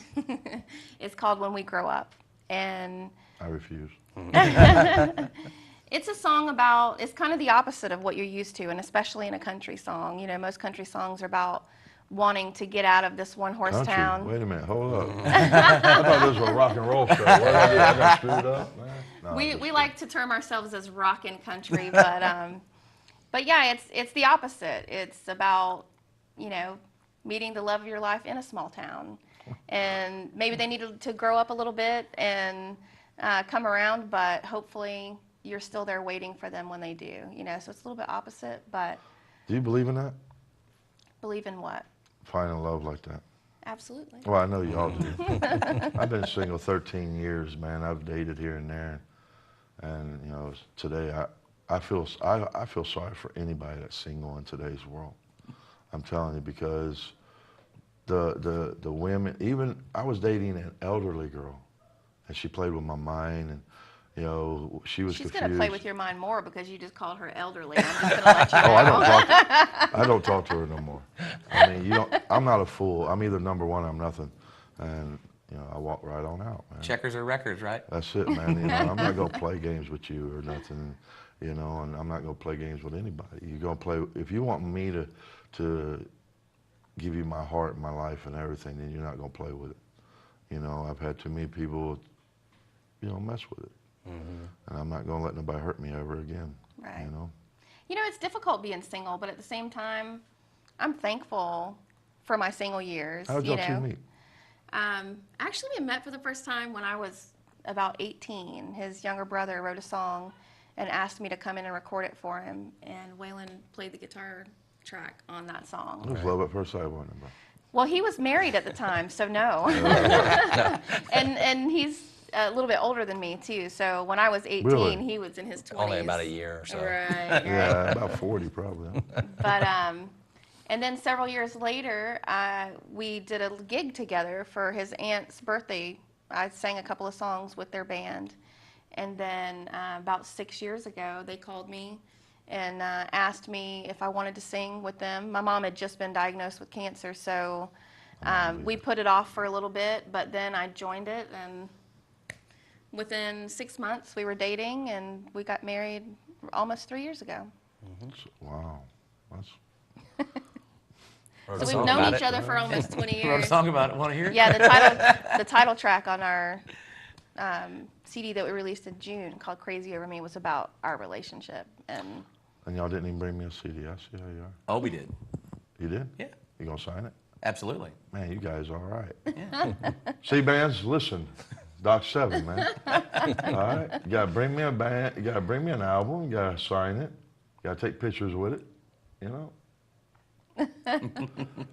Speaker 3: is called When We Grow Up. And
Speaker 1: I refuse.
Speaker 3: It's a song about, it's kind of the opposite of what you're used to, and especially in a country song. You know, most country songs are about wanting to get out of this one-horse town.
Speaker 1: Wait a minute, hold up. I thought this was a rock and roll show. What did I do? I got screwed up, man. No,
Speaker 3: we like to term ourselves as rock and country, but yeah, it's the opposite. It's about, you know, meeting the love of your life in a small town. And maybe they need to grow up a little bit and come around, but hopefully you're still there waiting for them when they do, you know, so it's a little bit opposite, but.
Speaker 1: Do you believe in that?
Speaker 3: Believe in what?
Speaker 1: Finding love like that.
Speaker 3: Absolutely.
Speaker 1: Well, I know y'all do. I've been single 13 years, man. I've dated here and there. And, you know, today I feel sorry for anybody that's single in today's world. I'm telling you, because the women, even I was dating an elderly girl, and she played with my mind, and you know, she was confused.
Speaker 3: She's going to play with your mind more because you just called her elderly. I'm just going to let you know.
Speaker 1: I don't talk to her no more. I mean, I'm not a fool. I'm either number one or I'm nothing, and you know, I walk right on out, man.
Speaker 2: Checkers or records, right?
Speaker 1: That's it, man. You know, I'm not going to play games with you or nothing, you know, and I'm not going to play games with anybody. You're going to play, if you want me to give you my heart, my life, and everything, then you're not going to play with it. You know, I've had too many people, you know, mess with it. And I'm not going to let nobody hurt me ever again.
Speaker 3: Right.
Speaker 1: You know?
Speaker 3: You know, it's difficult being single, but at the same time, I'm thankful for my single years.
Speaker 1: How did y'all two meet?
Speaker 3: Actually, we met for the first time when I was about 18. His younger brother wrote a song and asked me to come in and record it for him. And Waylon played the guitar track on that song.
Speaker 1: It was love at first sight, wasn't it, bro?
Speaker 3: Well, he was married at the time, so no. and he's a little bit older than me, too. So when I was 18,
Speaker 1: really?
Speaker 3: He was in his 20s.
Speaker 4: Only about a year or so.
Speaker 3: Right.
Speaker 1: Yeah, about 40 probably.
Speaker 3: But, and then several years later, we did a gig together for his aunt's birthday. I sang a couple of songs with their band. And then about 6 years ago, they called me and asked me if I wanted to sing with them. My mom had just been diagnosed with cancer, so we put it off for a little bit, but then I joined it, and within 6 months we were dating, and we got married almost 3 years ago.
Speaker 1: Wow.
Speaker 3: So we've known each other for almost 20 years.
Speaker 2: Wrote a song about it. Want to hear it?
Speaker 3: Yeah, the title track on our CD that we released in June called Crazy Over Me was about our relationship. And
Speaker 1: y'all didn't even bring me a CD. I see how you are.
Speaker 2: Oh, we did.
Speaker 1: You did?
Speaker 2: Yeah.
Speaker 1: You gonna sign it?
Speaker 2: Absolutely.
Speaker 1: Man, you guys all right.
Speaker 2: Yeah.
Speaker 1: See, bands, listen. Doc 7, man. All right? You gotta bring me a band, you gotta bring me an album, you gotta sign it, you gotta take pictures with it, you know?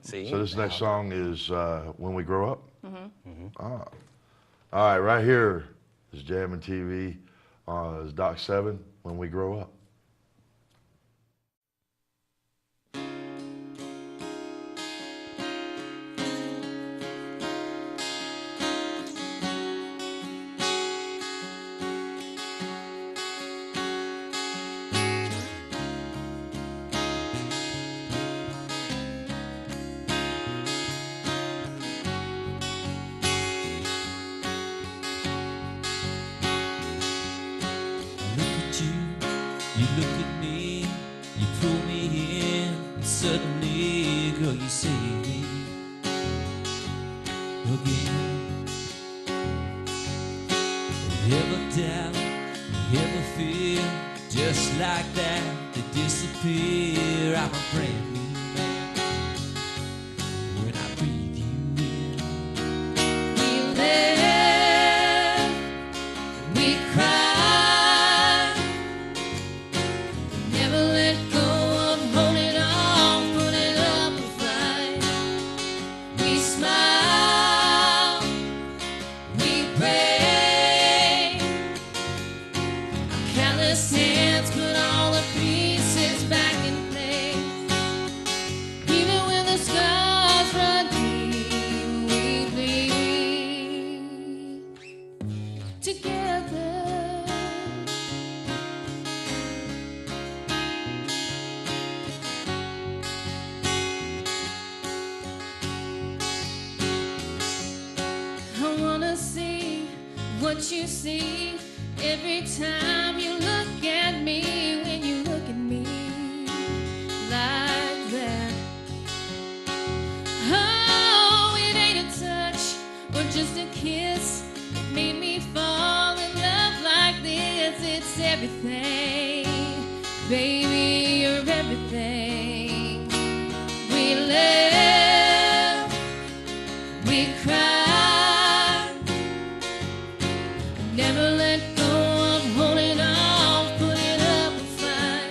Speaker 4: See?
Speaker 1: So this next song is When We Grow Up? All right, right here is Jammin TV. Is Doc 7, When We Grow Up.
Speaker 8: You look at me, you pull me in, and suddenly, girl, you save me again. Ever doubt, ever fear, just like that, they disappear. I'm a brand new man when I breathe you in. We laugh, we cry. What you see every time you look at me, when you look at me like that. Oh, it ain't a touch or just a kiss that made me fall in love like this. It's everything, baby, you're everything. We laugh, we cry. Never let go of holding on, putting up a fight.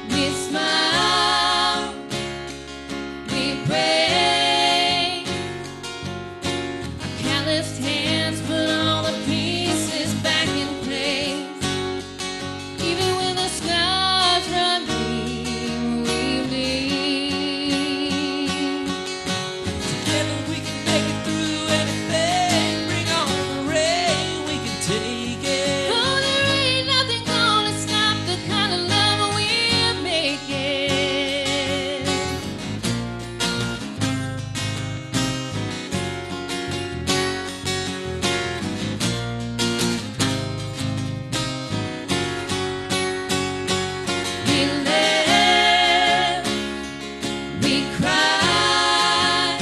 Speaker 8: We smile, we pray. Our calloused hands put all the pieces back in place. Even when the scars run deep, we bleed. Together we can make it through anything. Bring on the rain. Take it. Oh, there ain't nothing gonna stop the kind of love we're making. We laugh, we cry.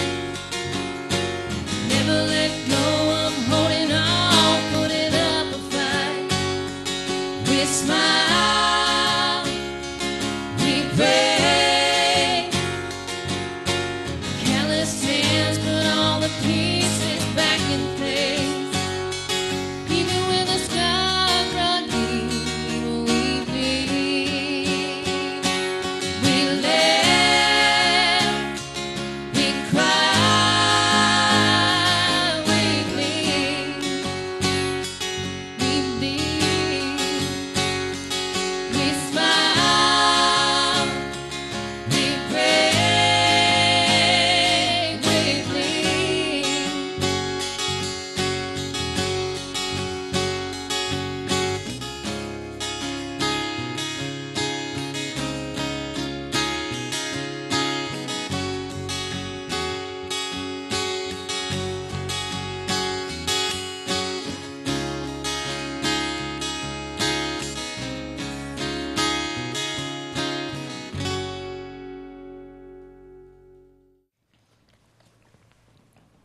Speaker 8: Never let go of holding on, putting up a fight. We smile, we pray. Careless hands put all the pieces back in place. Even when the scars run deep, we bleed. We laugh, we cry, we bleed. We bleed, we smile, we pray, we bleed.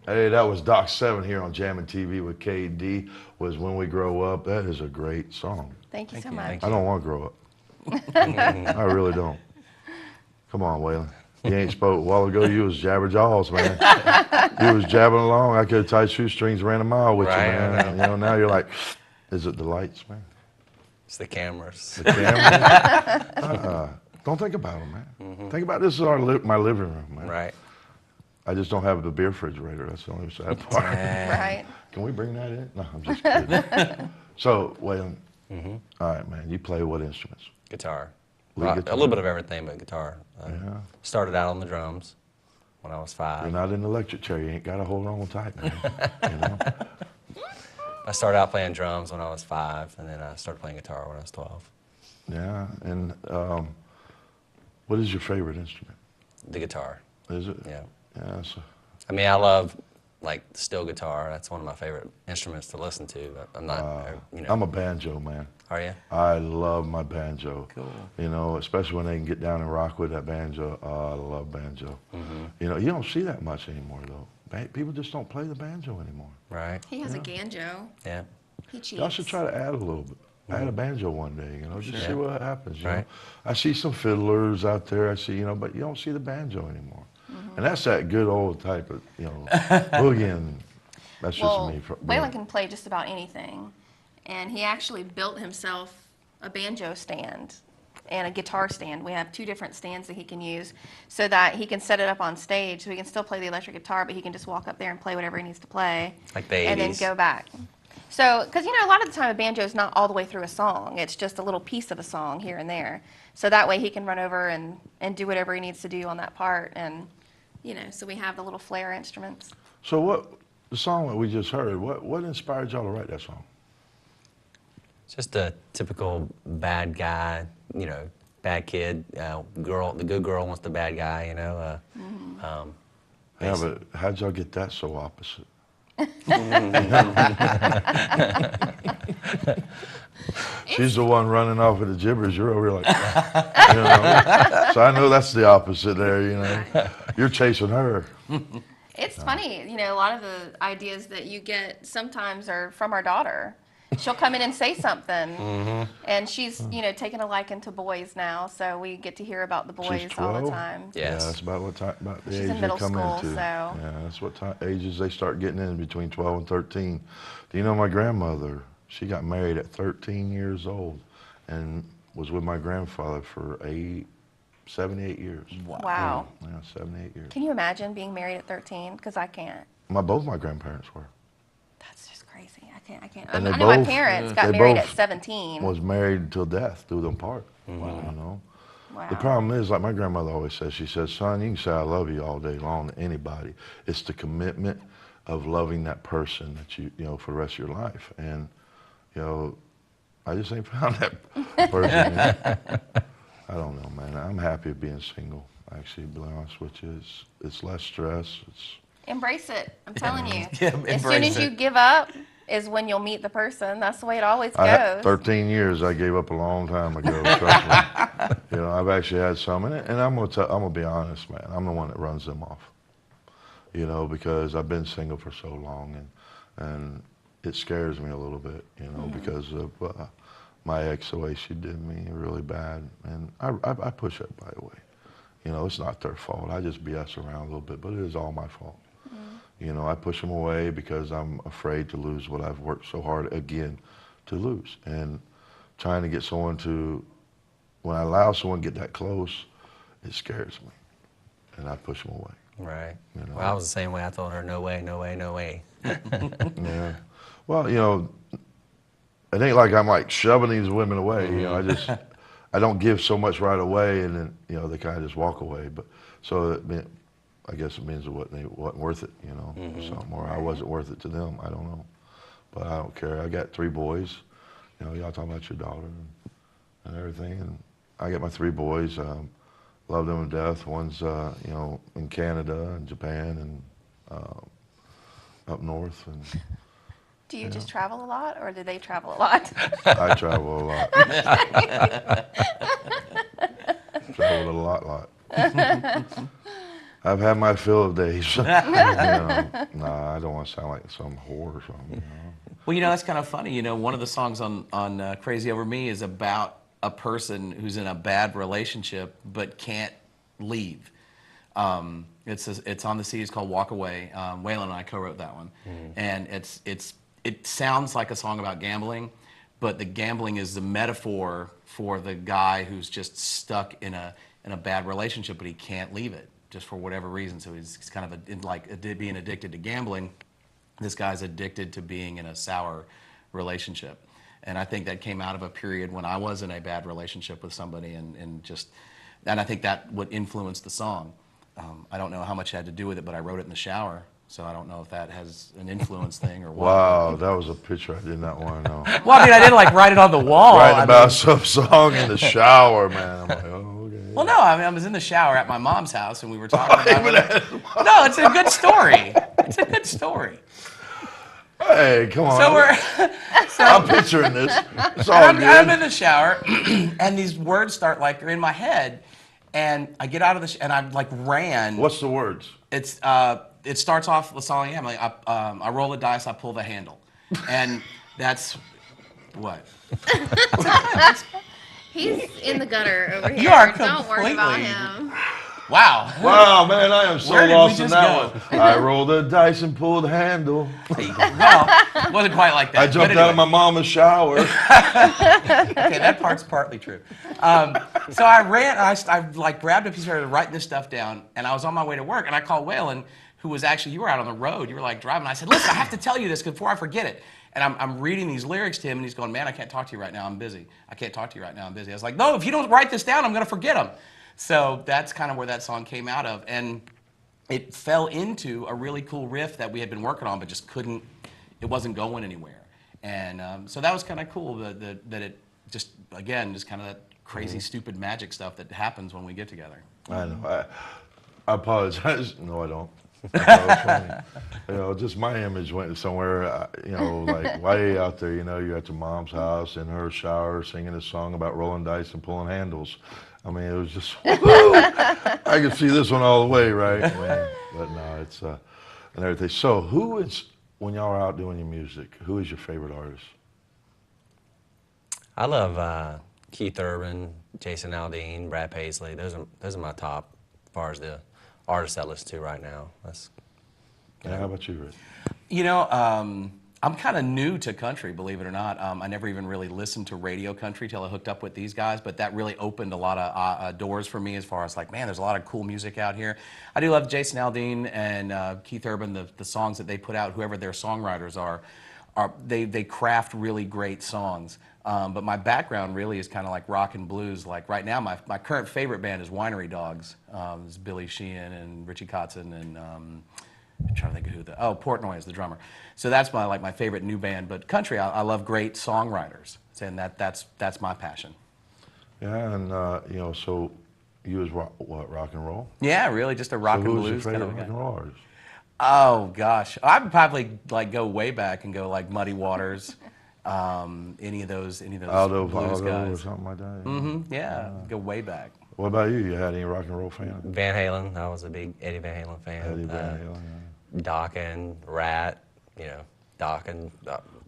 Speaker 1: Hey, that was Doc 7 here on Jammin TV with KD. Was When We Grow Up. That is a great song.
Speaker 3: Thank you so much.
Speaker 1: I don't want to grow up. I really don't. Come on, Waylon. You ain't spoke a while ago. You was jabber jaws, man. You was jabbing along. I could have tied shoestrings, ran a mile with you, man. You know, now you're like, is it the lights, man?
Speaker 4: It's the cameras.
Speaker 1: The camera? Don't think about them, man. Think about this is my living room, man.
Speaker 4: Right.
Speaker 1: I just don't have the beer refrigerator. That's the only sad part.
Speaker 3: Right.
Speaker 1: Can we bring that in? No, I'm just kidding. So, Waylon, all right, man, you play what instruments?
Speaker 4: Guitar.
Speaker 1: Lead
Speaker 4: Well,
Speaker 1: guitar?
Speaker 4: a little bit of everything, but guitar.
Speaker 1: Yeah.
Speaker 4: Started out on the drums when I was 5.
Speaker 1: You're not in the electric chair. You ain't got to hold on tight, man. You know?
Speaker 4: I started out playing drums when I was 5, and then I started playing guitar when I was 12.
Speaker 1: Yeah, and what is your favorite instrument?
Speaker 4: The guitar.
Speaker 1: Is it?
Speaker 4: Yeah.
Speaker 1: Yeah. So,
Speaker 4: I mean, I love like steel guitar. That's one of my favorite instruments to listen to. But I'm not, you know.
Speaker 1: I'm a banjo man.
Speaker 4: Are you?
Speaker 1: I love my banjo.
Speaker 2: Cool.
Speaker 1: You know, especially when they can get down and rock with that banjo. Oh, I love banjo. You know, you don't see that much anymore, though. People just don't play the banjo anymore.
Speaker 4: Right.
Speaker 3: He has a banjo.
Speaker 4: Yeah.
Speaker 3: He cheats.
Speaker 1: Y'all should try to add a little bit. Add a banjo one day, you know, just see what happens. You
Speaker 4: Right.
Speaker 1: know? I see some fiddlers out there, I see, you know, but you don't see the banjo anymore. And that's that good old type of, you know, boogie, and that's
Speaker 3: Well,
Speaker 1: just me.
Speaker 3: Waylon can play just about anything, and he actually built himself a banjo stand and a guitar stand. We have 2 different stands that he can use so that he can set it up on stage, so he can still play the electric guitar, but he can just walk up there and play whatever he needs to play.
Speaker 4: Like the
Speaker 3: and then
Speaker 4: 80s.
Speaker 3: go back. So, because, you know, a lot of the time a banjo is not all the way through a song. It's just a little piece of a song here and there. So that way he can run over and do whatever he needs to do on that part. And, you know, so we have the little flare instruments.
Speaker 1: So what, the song that we just heard, what inspired y'all to write that song?
Speaker 4: Just a typical bad guy, you know, bad kid. Girl, the good girl wants the bad guy, you know.
Speaker 1: Yeah, but how'd y'all get that so opposite? She's the one running off with the gibbers. You're over here like, you know. So I know that's the opposite there, you know. You're chasing her.
Speaker 3: It's funny, you know, a lot of the ideas that you get sometimes are from our daughter. She'll come in and say something, and she's, you know, taking a liking to boys now, so we get to hear about the boys
Speaker 1: She's
Speaker 3: all the
Speaker 1: 12?
Speaker 3: time.
Speaker 4: Yes.
Speaker 1: Yeah, that's about what time, about the
Speaker 3: She's
Speaker 1: age
Speaker 3: in
Speaker 1: they
Speaker 3: middle
Speaker 1: come
Speaker 3: school,
Speaker 1: into.
Speaker 3: so-
Speaker 1: Yeah, that's what ages they start getting in, between 12 and 13. Do you know my grandmother? She got married at 13 years old and was with my grandfather for 78 years.
Speaker 3: Wow.
Speaker 1: Yeah, 78 years.
Speaker 3: Can you imagine being married at 13? Because I can't.
Speaker 1: Both my grandparents were.
Speaker 3: That's just crazy. I can't.
Speaker 1: And
Speaker 3: I
Speaker 1: they
Speaker 3: know my
Speaker 1: both-
Speaker 3: parents got
Speaker 1: they
Speaker 3: married at
Speaker 1: both
Speaker 3: 17.
Speaker 1: Was married until death, threw them apart. You know.
Speaker 3: Wow.
Speaker 1: The problem is, like my grandmother always says, she says, son, you can say I love you all day long to anybody. It's the commitment of loving that person that you know, for the rest of your life. And, you know, I just ain't found that person yet. I don't know, man. I'm happy being single, actually, to be honest with you. It's less stress.
Speaker 3: Embrace it. I'm telling you.
Speaker 2: Yeah,
Speaker 3: As soon as you give up is when you'll meet the person. That's the way it always goes.
Speaker 1: 13 years, I gave up a long time ago, trust me. You know, I've actually had some, and I'm gonna be honest, man. I'm the one that runs them off. You know, because I've been single for so long, and it scares me a little bit, you know, because of my ex, the way she did me really bad, and I push everybody away. You know, it's not their fault. I just BS around a little bit, but it is all my fault. You know, I push them away because I'm afraid to lose what I've worked so hard again to lose. And trying to get someone to, when I allow someone to get that close, it scares me. And I push them away.
Speaker 4: Right.
Speaker 1: You know?
Speaker 4: Well, I was the same way. I told her, no way, no way, no way.
Speaker 1: Yeah. Well, you know, it ain't like I'm like shoving these women away. You know, I don't give so much right away, and then, you know, they kind of just walk away. But so I guess it means they wasn't worth it, you know, something, or I wasn't worth it to them. I don't know, but I don't care. I got 3 boys. You know, y'all talking about your daughter and everything, and I got my 3 boys. Love them to death. One's you know, in Canada and Japan and up north. And
Speaker 3: Do you just travel a lot, or do they travel a lot?
Speaker 1: I travel a lot. Traveled a lot. I've had my fill of days. You know, nah, I don't want to sound like some whore or something. You know?
Speaker 2: Well, you know, that's kind of funny. You know, one of the songs on Crazy Over Me is about a person who's in a bad relationship but can't leave. It's on the CD. It's called Walk Away. Waylon and I co-wrote that one, and it sounds like a song about gambling, but the gambling is the metaphor for the guy who's just stuck in a bad relationship, but he can't leave it. just for whatever reason. So he's kind of like being addicted to gambling. This guy's addicted to being in a sour relationship. And I think that came out of a period when I was in a bad relationship with somebody, and I think that would influence the song. I don't know how much it had to do with it, but I wrote it in the shower, so I don't know if that has an influence thing or what.
Speaker 1: Wow, that was a picture I did not want to know.
Speaker 2: Well, I mean, I didn't like write it on the wall.
Speaker 1: Writing about some song in the shower, man. I'm like, oh, okay.
Speaker 2: Well, no, I mean, I was in the shower at my mom's house, and we were talking about it. No, it's a good story. It's a good story.
Speaker 1: Hey, come on.
Speaker 2: So
Speaker 1: I'm picturing this. It's all good.
Speaker 2: I'm in the shower, and these words start like in my head, and I get out of the and I like ran.
Speaker 1: What's the words?
Speaker 2: It's it starts off the song. I'm like I roll the dice, I pull the handle, and that's what.
Speaker 3: He's in the gutter over here.
Speaker 2: You are
Speaker 3: Don't worry about him.
Speaker 2: Wow.
Speaker 1: Wow, man, I am so lost in that
Speaker 2: go?
Speaker 1: one. I rolled the dice and pulled the handle.
Speaker 2: Well, it wasn't quite like that.
Speaker 1: I jumped out of my mama's shower.
Speaker 2: Okay, that part's partly true. So I ran, I like grabbed a piece of paper, writing this stuff down, and I was on my way to work, and I called Waylon, who was actually, you were out on the road, you were like driving. I said, listen, I have to tell you this before I forget it. And I'm reading these lyrics to him, and he's going, man, I can't talk to you right now, I'm busy. I can't talk to you right now, I'm busy. I was like, no, if you don't write this down, I'm going to forget them. So that's kind of where that song came out of. And it fell into a really cool riff that we had been working on, but just couldn't, it wasn't going anywhere. And so that was kind of cool that it just, again, just kind of that crazy, stupid magic stuff that happens when we get together.
Speaker 1: I know. I apologize. No, I don't. That was funny. You know, just my image went somewhere, you know, like way out there, you know, you're at your mom's house in her shower singing a song about rolling dice and pulling handles. I mean, it was just, I could see this one all the way, right? I mean, but no, it's, and everything. So who is, when y'all are out doing your music, who is your favorite artist?
Speaker 4: I love Keith Urban, Jason Aldean, Brad Paisley. Those are my top as far as the artists I listen to right now. That's.
Speaker 1: Yeah, how about you, Rich?
Speaker 2: You know, I'm kind of new to country, believe it or not. I never even really listened to radio country till I hooked up with these guys, but that really opened a lot of doors for me as far as like, man, there's a lot of cool music out here. I do love Jason Aldean and Keith Urban, the songs that they put out, whoever their songwriters are they craft really great songs. But my background really is kind of like rock and blues. Like right now, my current favorite band is Winery Dogs. It's Billy Sheehan and Richie Kotzen and I'm trying to think of who Portnoy is the drummer. So that's my favorite new band. But country, I love great songwriters, and that's my passion.
Speaker 1: Yeah, and you know, so you was rock and roll?
Speaker 2: Yeah, really, just a rock and
Speaker 1: blues
Speaker 2: blues kind of
Speaker 1: rock and roll artist?
Speaker 2: Oh gosh, I'd probably like go way back and go like Muddy Waters, any of those
Speaker 1: Aldo
Speaker 2: blues guys
Speaker 1: or something like that.
Speaker 2: Mm-hmm. Yeah, go way back.
Speaker 1: What about you? You had any rock and roll fan?
Speaker 4: Van Halen. I was a big Eddie Van Halen fan.
Speaker 1: Eddie Van Halen. Yeah.
Speaker 4: Doc and Rat. You know, Doc and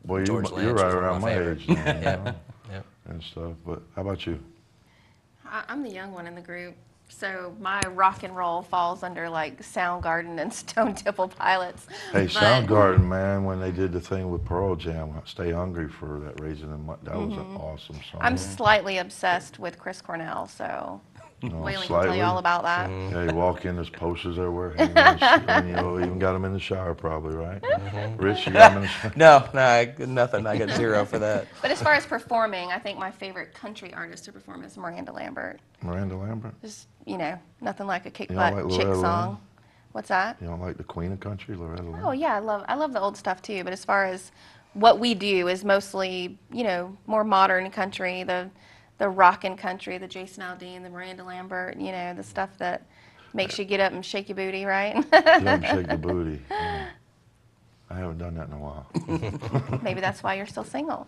Speaker 1: Boy,
Speaker 4: George Lynch.
Speaker 1: You're right
Speaker 4: was one of
Speaker 1: around my
Speaker 4: favorites.
Speaker 1: age now, you
Speaker 4: Yeah.
Speaker 1: know,
Speaker 4: Yeah.
Speaker 1: and stuff. But how about you?
Speaker 3: I'm the young one in the group, so my rock and roll falls under like Soundgarden and Stone Temple Pilots.
Speaker 1: Hey,
Speaker 3: But-
Speaker 1: Soundgarden, man, when they did the thing with Pearl Jam, Stay Hungry for that Raisin and that was an awesome song.
Speaker 3: I'm slightly obsessed with Chris Cornell, so Waylon can tell
Speaker 1: slightly?
Speaker 3: you all about that.
Speaker 1: Yeah, you walk in, there's posters everywhere, hanging on the and you know, even got them in the shower probably, right? Rich, you got them in the shower?
Speaker 2: No, nothing. I got 0 for that.
Speaker 3: But as far as performing, I think my favorite country artist to perform is Miranda Lambert.
Speaker 1: Miranda Lambert?
Speaker 3: Just, you know, nothing like a kick
Speaker 1: You don't
Speaker 3: butt
Speaker 1: like
Speaker 3: chick
Speaker 1: Loretta
Speaker 3: song.
Speaker 1: Lynn?
Speaker 3: What's that?
Speaker 1: You don't like the Queen of Country, Loretta Lynn?
Speaker 3: Oh yeah, I love the old stuff too. But as far as what we do is mostly, you know, more modern country, the rockin' country, the Jason Aldean, the Miranda Lambert, you know, the stuff that makes you get up and shake your booty, right?
Speaker 1: Get up and shake the booty. Yeah. I haven't done that in a while.
Speaker 3: Maybe that's why you're still single.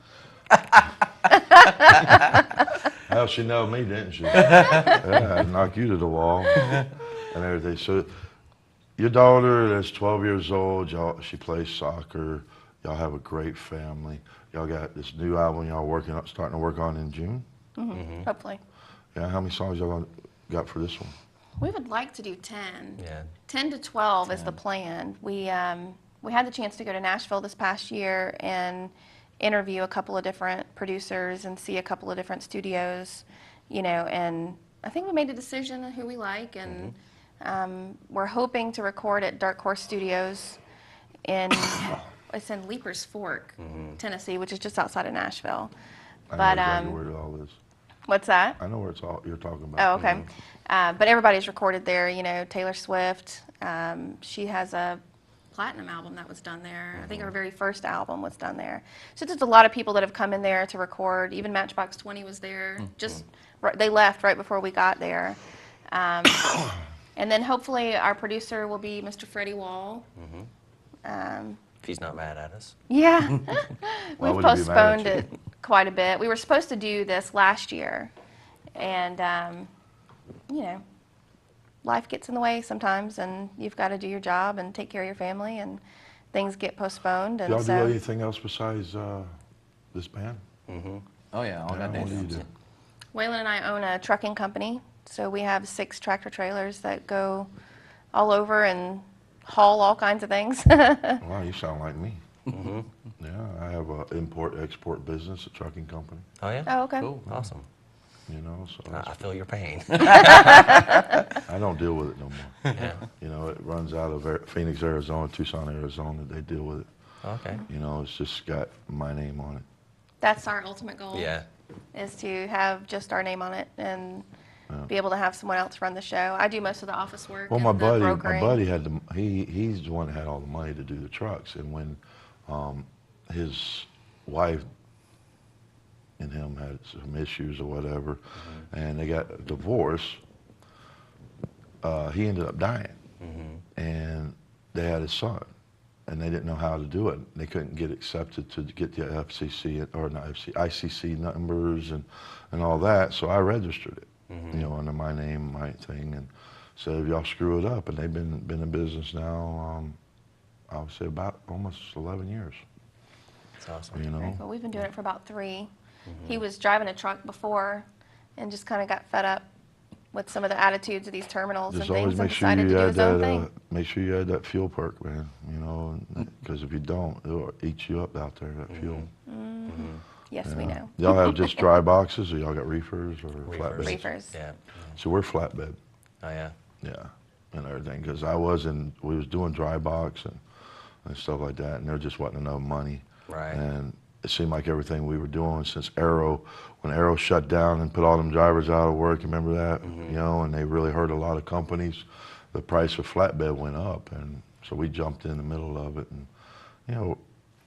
Speaker 1: Well, she know me, didn't she? Yeah, I'd knock you to the wall and everything. So your daughter that's 12 years old, she plays soccer. Y'all have a great family. Y'all got this new album y'all starting to work on in June?
Speaker 3: Mm-hmm. Hopefully.
Speaker 1: Yeah, how many songs y'all got for this one?
Speaker 3: We would like to do 10.
Speaker 4: Yeah.
Speaker 3: 10 to 12 is the plan. We had the chance to go to Nashville this past year and interview a couple of different producers and see a couple of different studios, you know, and I think we made a decision on who we like, and We're hoping to record at Dark Horse Studios in, it's in Leapers Fork, Tennessee, which is just outside of Nashville.
Speaker 1: I know exactly where it all is.
Speaker 3: What's that?
Speaker 1: I know where it's all you're talking about.
Speaker 3: Oh, okay. But everybody's recorded there. You know, Taylor Swift. She has a platinum album that was done there. I think her very first album was done there. So there's a lot of people that have come in there to record. Even Matchbox 20 was there. Just they left right before we got there. And then hopefully our producer will be Mr. Freddie Wall.
Speaker 4: If he's not mad at us.
Speaker 3: Yeah.
Speaker 1: Why
Speaker 3: We've
Speaker 1: would he be mad at
Speaker 3: postponed
Speaker 1: you?
Speaker 3: it quite a bit. We were supposed to do this last year. And, you know, life gets in the way sometimes, and you've got to do your job and take care of your family, and things get postponed. And
Speaker 1: Y'all do
Speaker 3: so,
Speaker 1: anything else besides this band?
Speaker 2: Oh yeah, all got
Speaker 1: What do you
Speaker 2: days.
Speaker 1: do?
Speaker 3: Waylon and I own a trucking company, so we have 6 tractor trailers that go all over and haul all kinds of things.
Speaker 1: Wow, you sound like me. Yeah, I have an import-export business, a trucking company.
Speaker 4: Oh yeah?
Speaker 3: Oh, okay.
Speaker 4: Cool, awesome.
Speaker 1: You know, so
Speaker 4: I feel your pain.
Speaker 1: I don't deal with it no more.
Speaker 4: Yeah.
Speaker 1: You know, it runs out of Phoenix, Arizona, Tucson, Arizona. They deal with it.
Speaker 4: Okay.
Speaker 1: You know, it's just got my name on it.
Speaker 3: That's our ultimate goal.
Speaker 4: Yeah.
Speaker 3: Is to have just our name on it and be able to have someone else run the show. I do most of the office work.
Speaker 1: Well,
Speaker 3: and
Speaker 1: my
Speaker 3: the brokering.
Speaker 1: buddy had he's the one that had all the money to do the trucks, and when his wife and him had some issues or whatever, and they got a divorce, he ended up dying, and they had his son, and they didn't know how to do it. They couldn't get accepted to get the FCC or not FCC, ICC numbers and all that. So I registered it, you know, under my name, my thing, and said, "Y'all screw it up." And they've been in business now, I would say about almost 11 years.
Speaker 4: That's awesome.
Speaker 1: You know.
Speaker 3: Very cool. We've been doing it for about 3. He was driving a truck before, and just kind of got fed up with some of the attitudes of these terminals
Speaker 1: Just
Speaker 3: and
Speaker 1: always
Speaker 3: things, and
Speaker 1: make sure
Speaker 3: decided
Speaker 1: you
Speaker 3: to do
Speaker 1: add
Speaker 3: his own
Speaker 1: that.
Speaker 3: thing.
Speaker 1: Make sure you add that fuel perk, man. You know, because if you don't, it'll eat you up out there. That fuel.
Speaker 3: Yes, we know.
Speaker 1: Y'all have just dry boxes, or y'all got reefers or flatbeds?
Speaker 3: Reefers.
Speaker 4: Yeah.
Speaker 1: So we're flatbed.
Speaker 4: Oh yeah.
Speaker 1: Yeah, and everything. Because we was doing dry box and stuff like that, and there just wasn't enough money.
Speaker 4: Right.
Speaker 1: And it seemed like everything we were doing since when Arrow shut down and put all them drivers out of work, remember that? You know, and they really hurt a lot of companies. The price of flatbed went up, and so we jumped in the middle of it. And you know,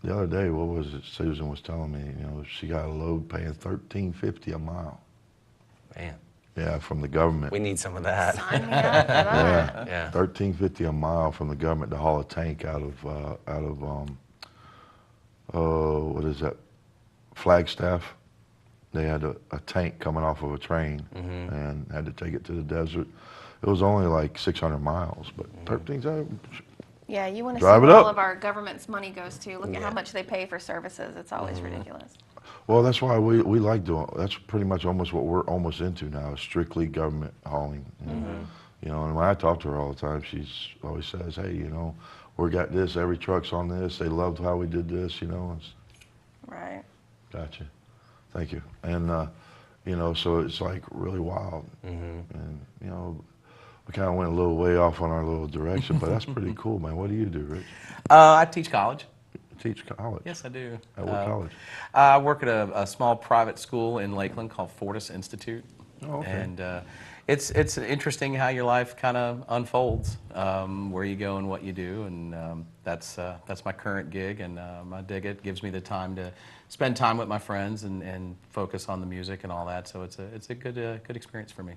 Speaker 1: the other day, what was it? Susan was telling me, you know, she got a load paying $13.50 a mile.
Speaker 4: Man.
Speaker 1: Yeah, from the government.
Speaker 4: We need some of that.
Speaker 3: Sign me up for that.
Speaker 4: Yeah.
Speaker 1: $13.50 a mile from the government to haul a tank out of what is that? Flagstaff. They had a tank coming off of a train and had to take it to the desert. It was only like 600 miles, but 13.
Speaker 3: Yeah, you want to see
Speaker 1: Drive it
Speaker 3: where all
Speaker 1: up.
Speaker 3: of our government's money goes to. Look at how much they pay for services. It's always ridiculous.
Speaker 1: Well, that's why we like doing. That's pretty much almost what we're almost into now. Is strictly government hauling. You know, and when I talk to her all the time, she's always says, "Hey, you know, we got this. Every truck's on this. They loved how we did this. You know."
Speaker 3: Right.
Speaker 1: Gotcha. Thank you. And you know, so it's like really wild. And you know, we kind of went a little way off on our little direction, but that's pretty cool, man. What do you do, Rich?
Speaker 2: I teach college.
Speaker 1: Teach college?
Speaker 2: Yes, I do.
Speaker 1: At what college?
Speaker 2: I work at a small private school in Lakeland called Fortis Institute.
Speaker 1: Oh, okay.
Speaker 2: And it's interesting how your life kind of unfolds, where you go and what you do, and that's my current gig, and I dig it. Gives me the time to spend time with my friends and focus on the music and all that. So it's a good experience for me.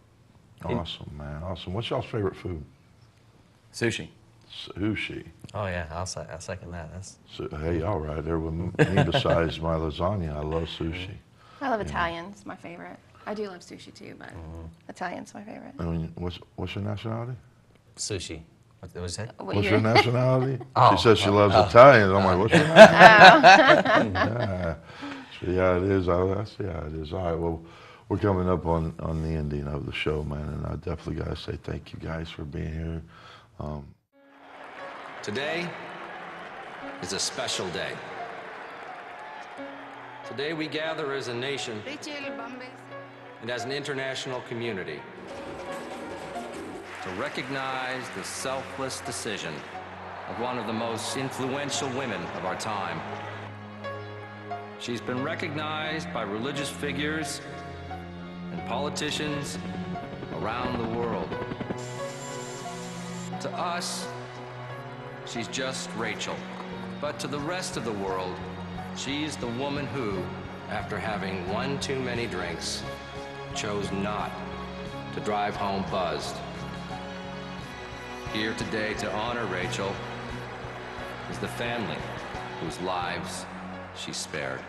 Speaker 1: Awesome, man. Awesome. What's y'all's favorite food?
Speaker 2: Sushi.
Speaker 1: Sushi.
Speaker 4: Oh yeah, I'll second that.
Speaker 1: Hey, y'all right there with me. Besides my lasagna, I love sushi.
Speaker 3: I love Italian. It's my favorite. I do love sushi too, but Italian's my favorite.
Speaker 1: I mean, what's your nationality?
Speaker 4: Sushi. What was that?
Speaker 1: What's your nationality?
Speaker 4: Oh.
Speaker 1: She says she loves Italian. I'm like, what's your nationality? Yeah. See how it is. I see how it is. All right, well, we're coming up on the ending of the show, man, and I definitely got to say thank you guys for being here.
Speaker 12: Today is a special day. Today we gather as a nation and as an international community to recognize the selfless decision of one of the most influential women of our time. She's been recognized by religious figures and politicians around the world. To us, she's just Rachel. But to the rest of the world, she's the woman who, after having one too many drinks, chose not to drive home buzzed. Here today to honor Rachel is the family whose lives she spared.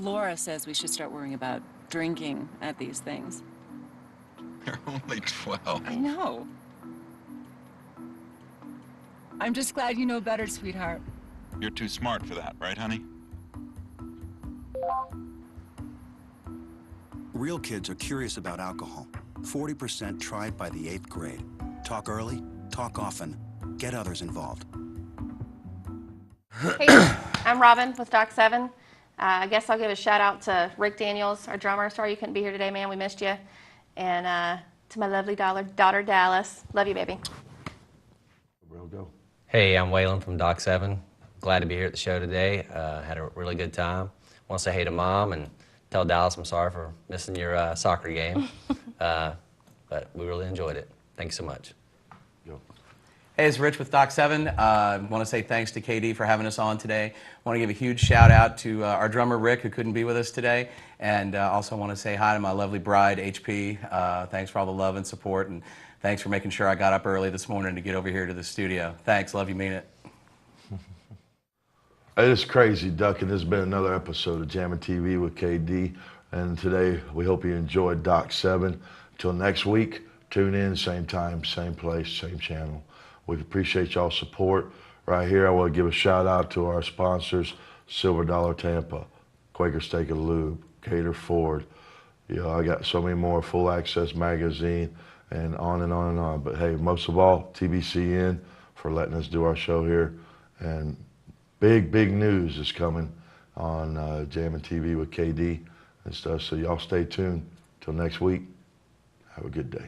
Speaker 9: Laura says we should start worrying about drinking at these things.
Speaker 10: You're only 12.
Speaker 9: I know. I'm just glad you know better, sweetheart.
Speaker 10: You're too smart for that, right, honey?
Speaker 11: Real kids are curious about alcohol. 40% tried by the 8th grade. Talk early, talk often, get others involved.
Speaker 3: Hey, I'm Robin with Doc 7. I guess I'll give a shout out to Rick Daniels, our drummer. Sorry you couldn't be here today, man. We missed you. And to my lovely daughter Dallas. Love you, baby.
Speaker 1: Real go.
Speaker 4: Hey, I'm Waylon from Doc 7. Glad to be here at the show today. Had a really good time. Want to say hey to Mom and tell Dallas I'm sorry for missing your soccer game. But we really enjoyed it. Thanks so much.
Speaker 1: Go.
Speaker 2: Hey, it's Rich with Doc 7. I want to say thanks to KD for having us on today. I want to give a huge shout out to our drummer Rick, who couldn't be with us today. And also want to say hi to my lovely bride, HP. Thanks for all the love and support. And thanks for making sure I got up early this morning to get over here to the studio. Thanks. Love you. Mean it.
Speaker 1: It is Krazyduck, and this has been another episode of Jammin TV with KD. And today, we hope you enjoyed Doc 7. Until next week, tune in, same time, same place, same channel. We appreciate y'all's support. Right here, I want to give a shout out to our sponsors, Silver Dollar Tampa, Quaker Steak and Lube, Cater Ford. You know, I got so many more, Full Access Magazine, and on and on and on. But hey, most of all, TBCN for letting us do our show here. And big news is coming on Jammin TV with KD and stuff. So y'all stay tuned. Till next week, have a good day.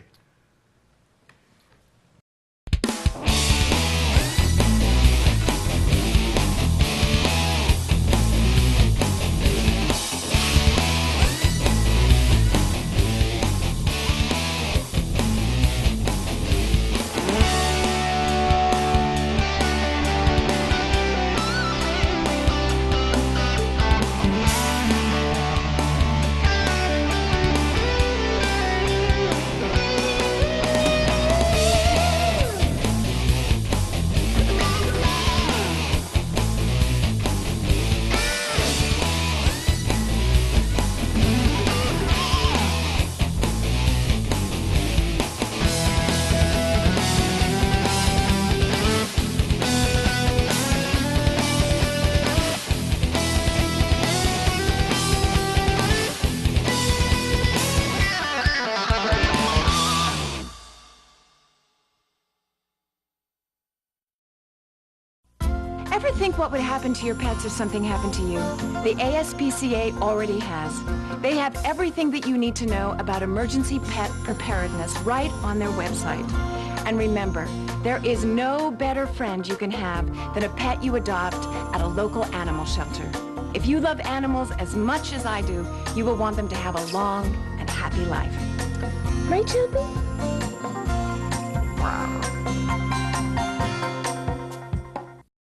Speaker 13: Ever think what would happen to your pets if something happened to you? The ASPCA already has. They have everything that you need to know about emergency pet preparedness right on their website. And remember, there is no better friend you can have than a pet you adopt at a local animal shelter. If you love animals as much as I do, you will want them to have a long and happy life. Right, Chubby? Wow.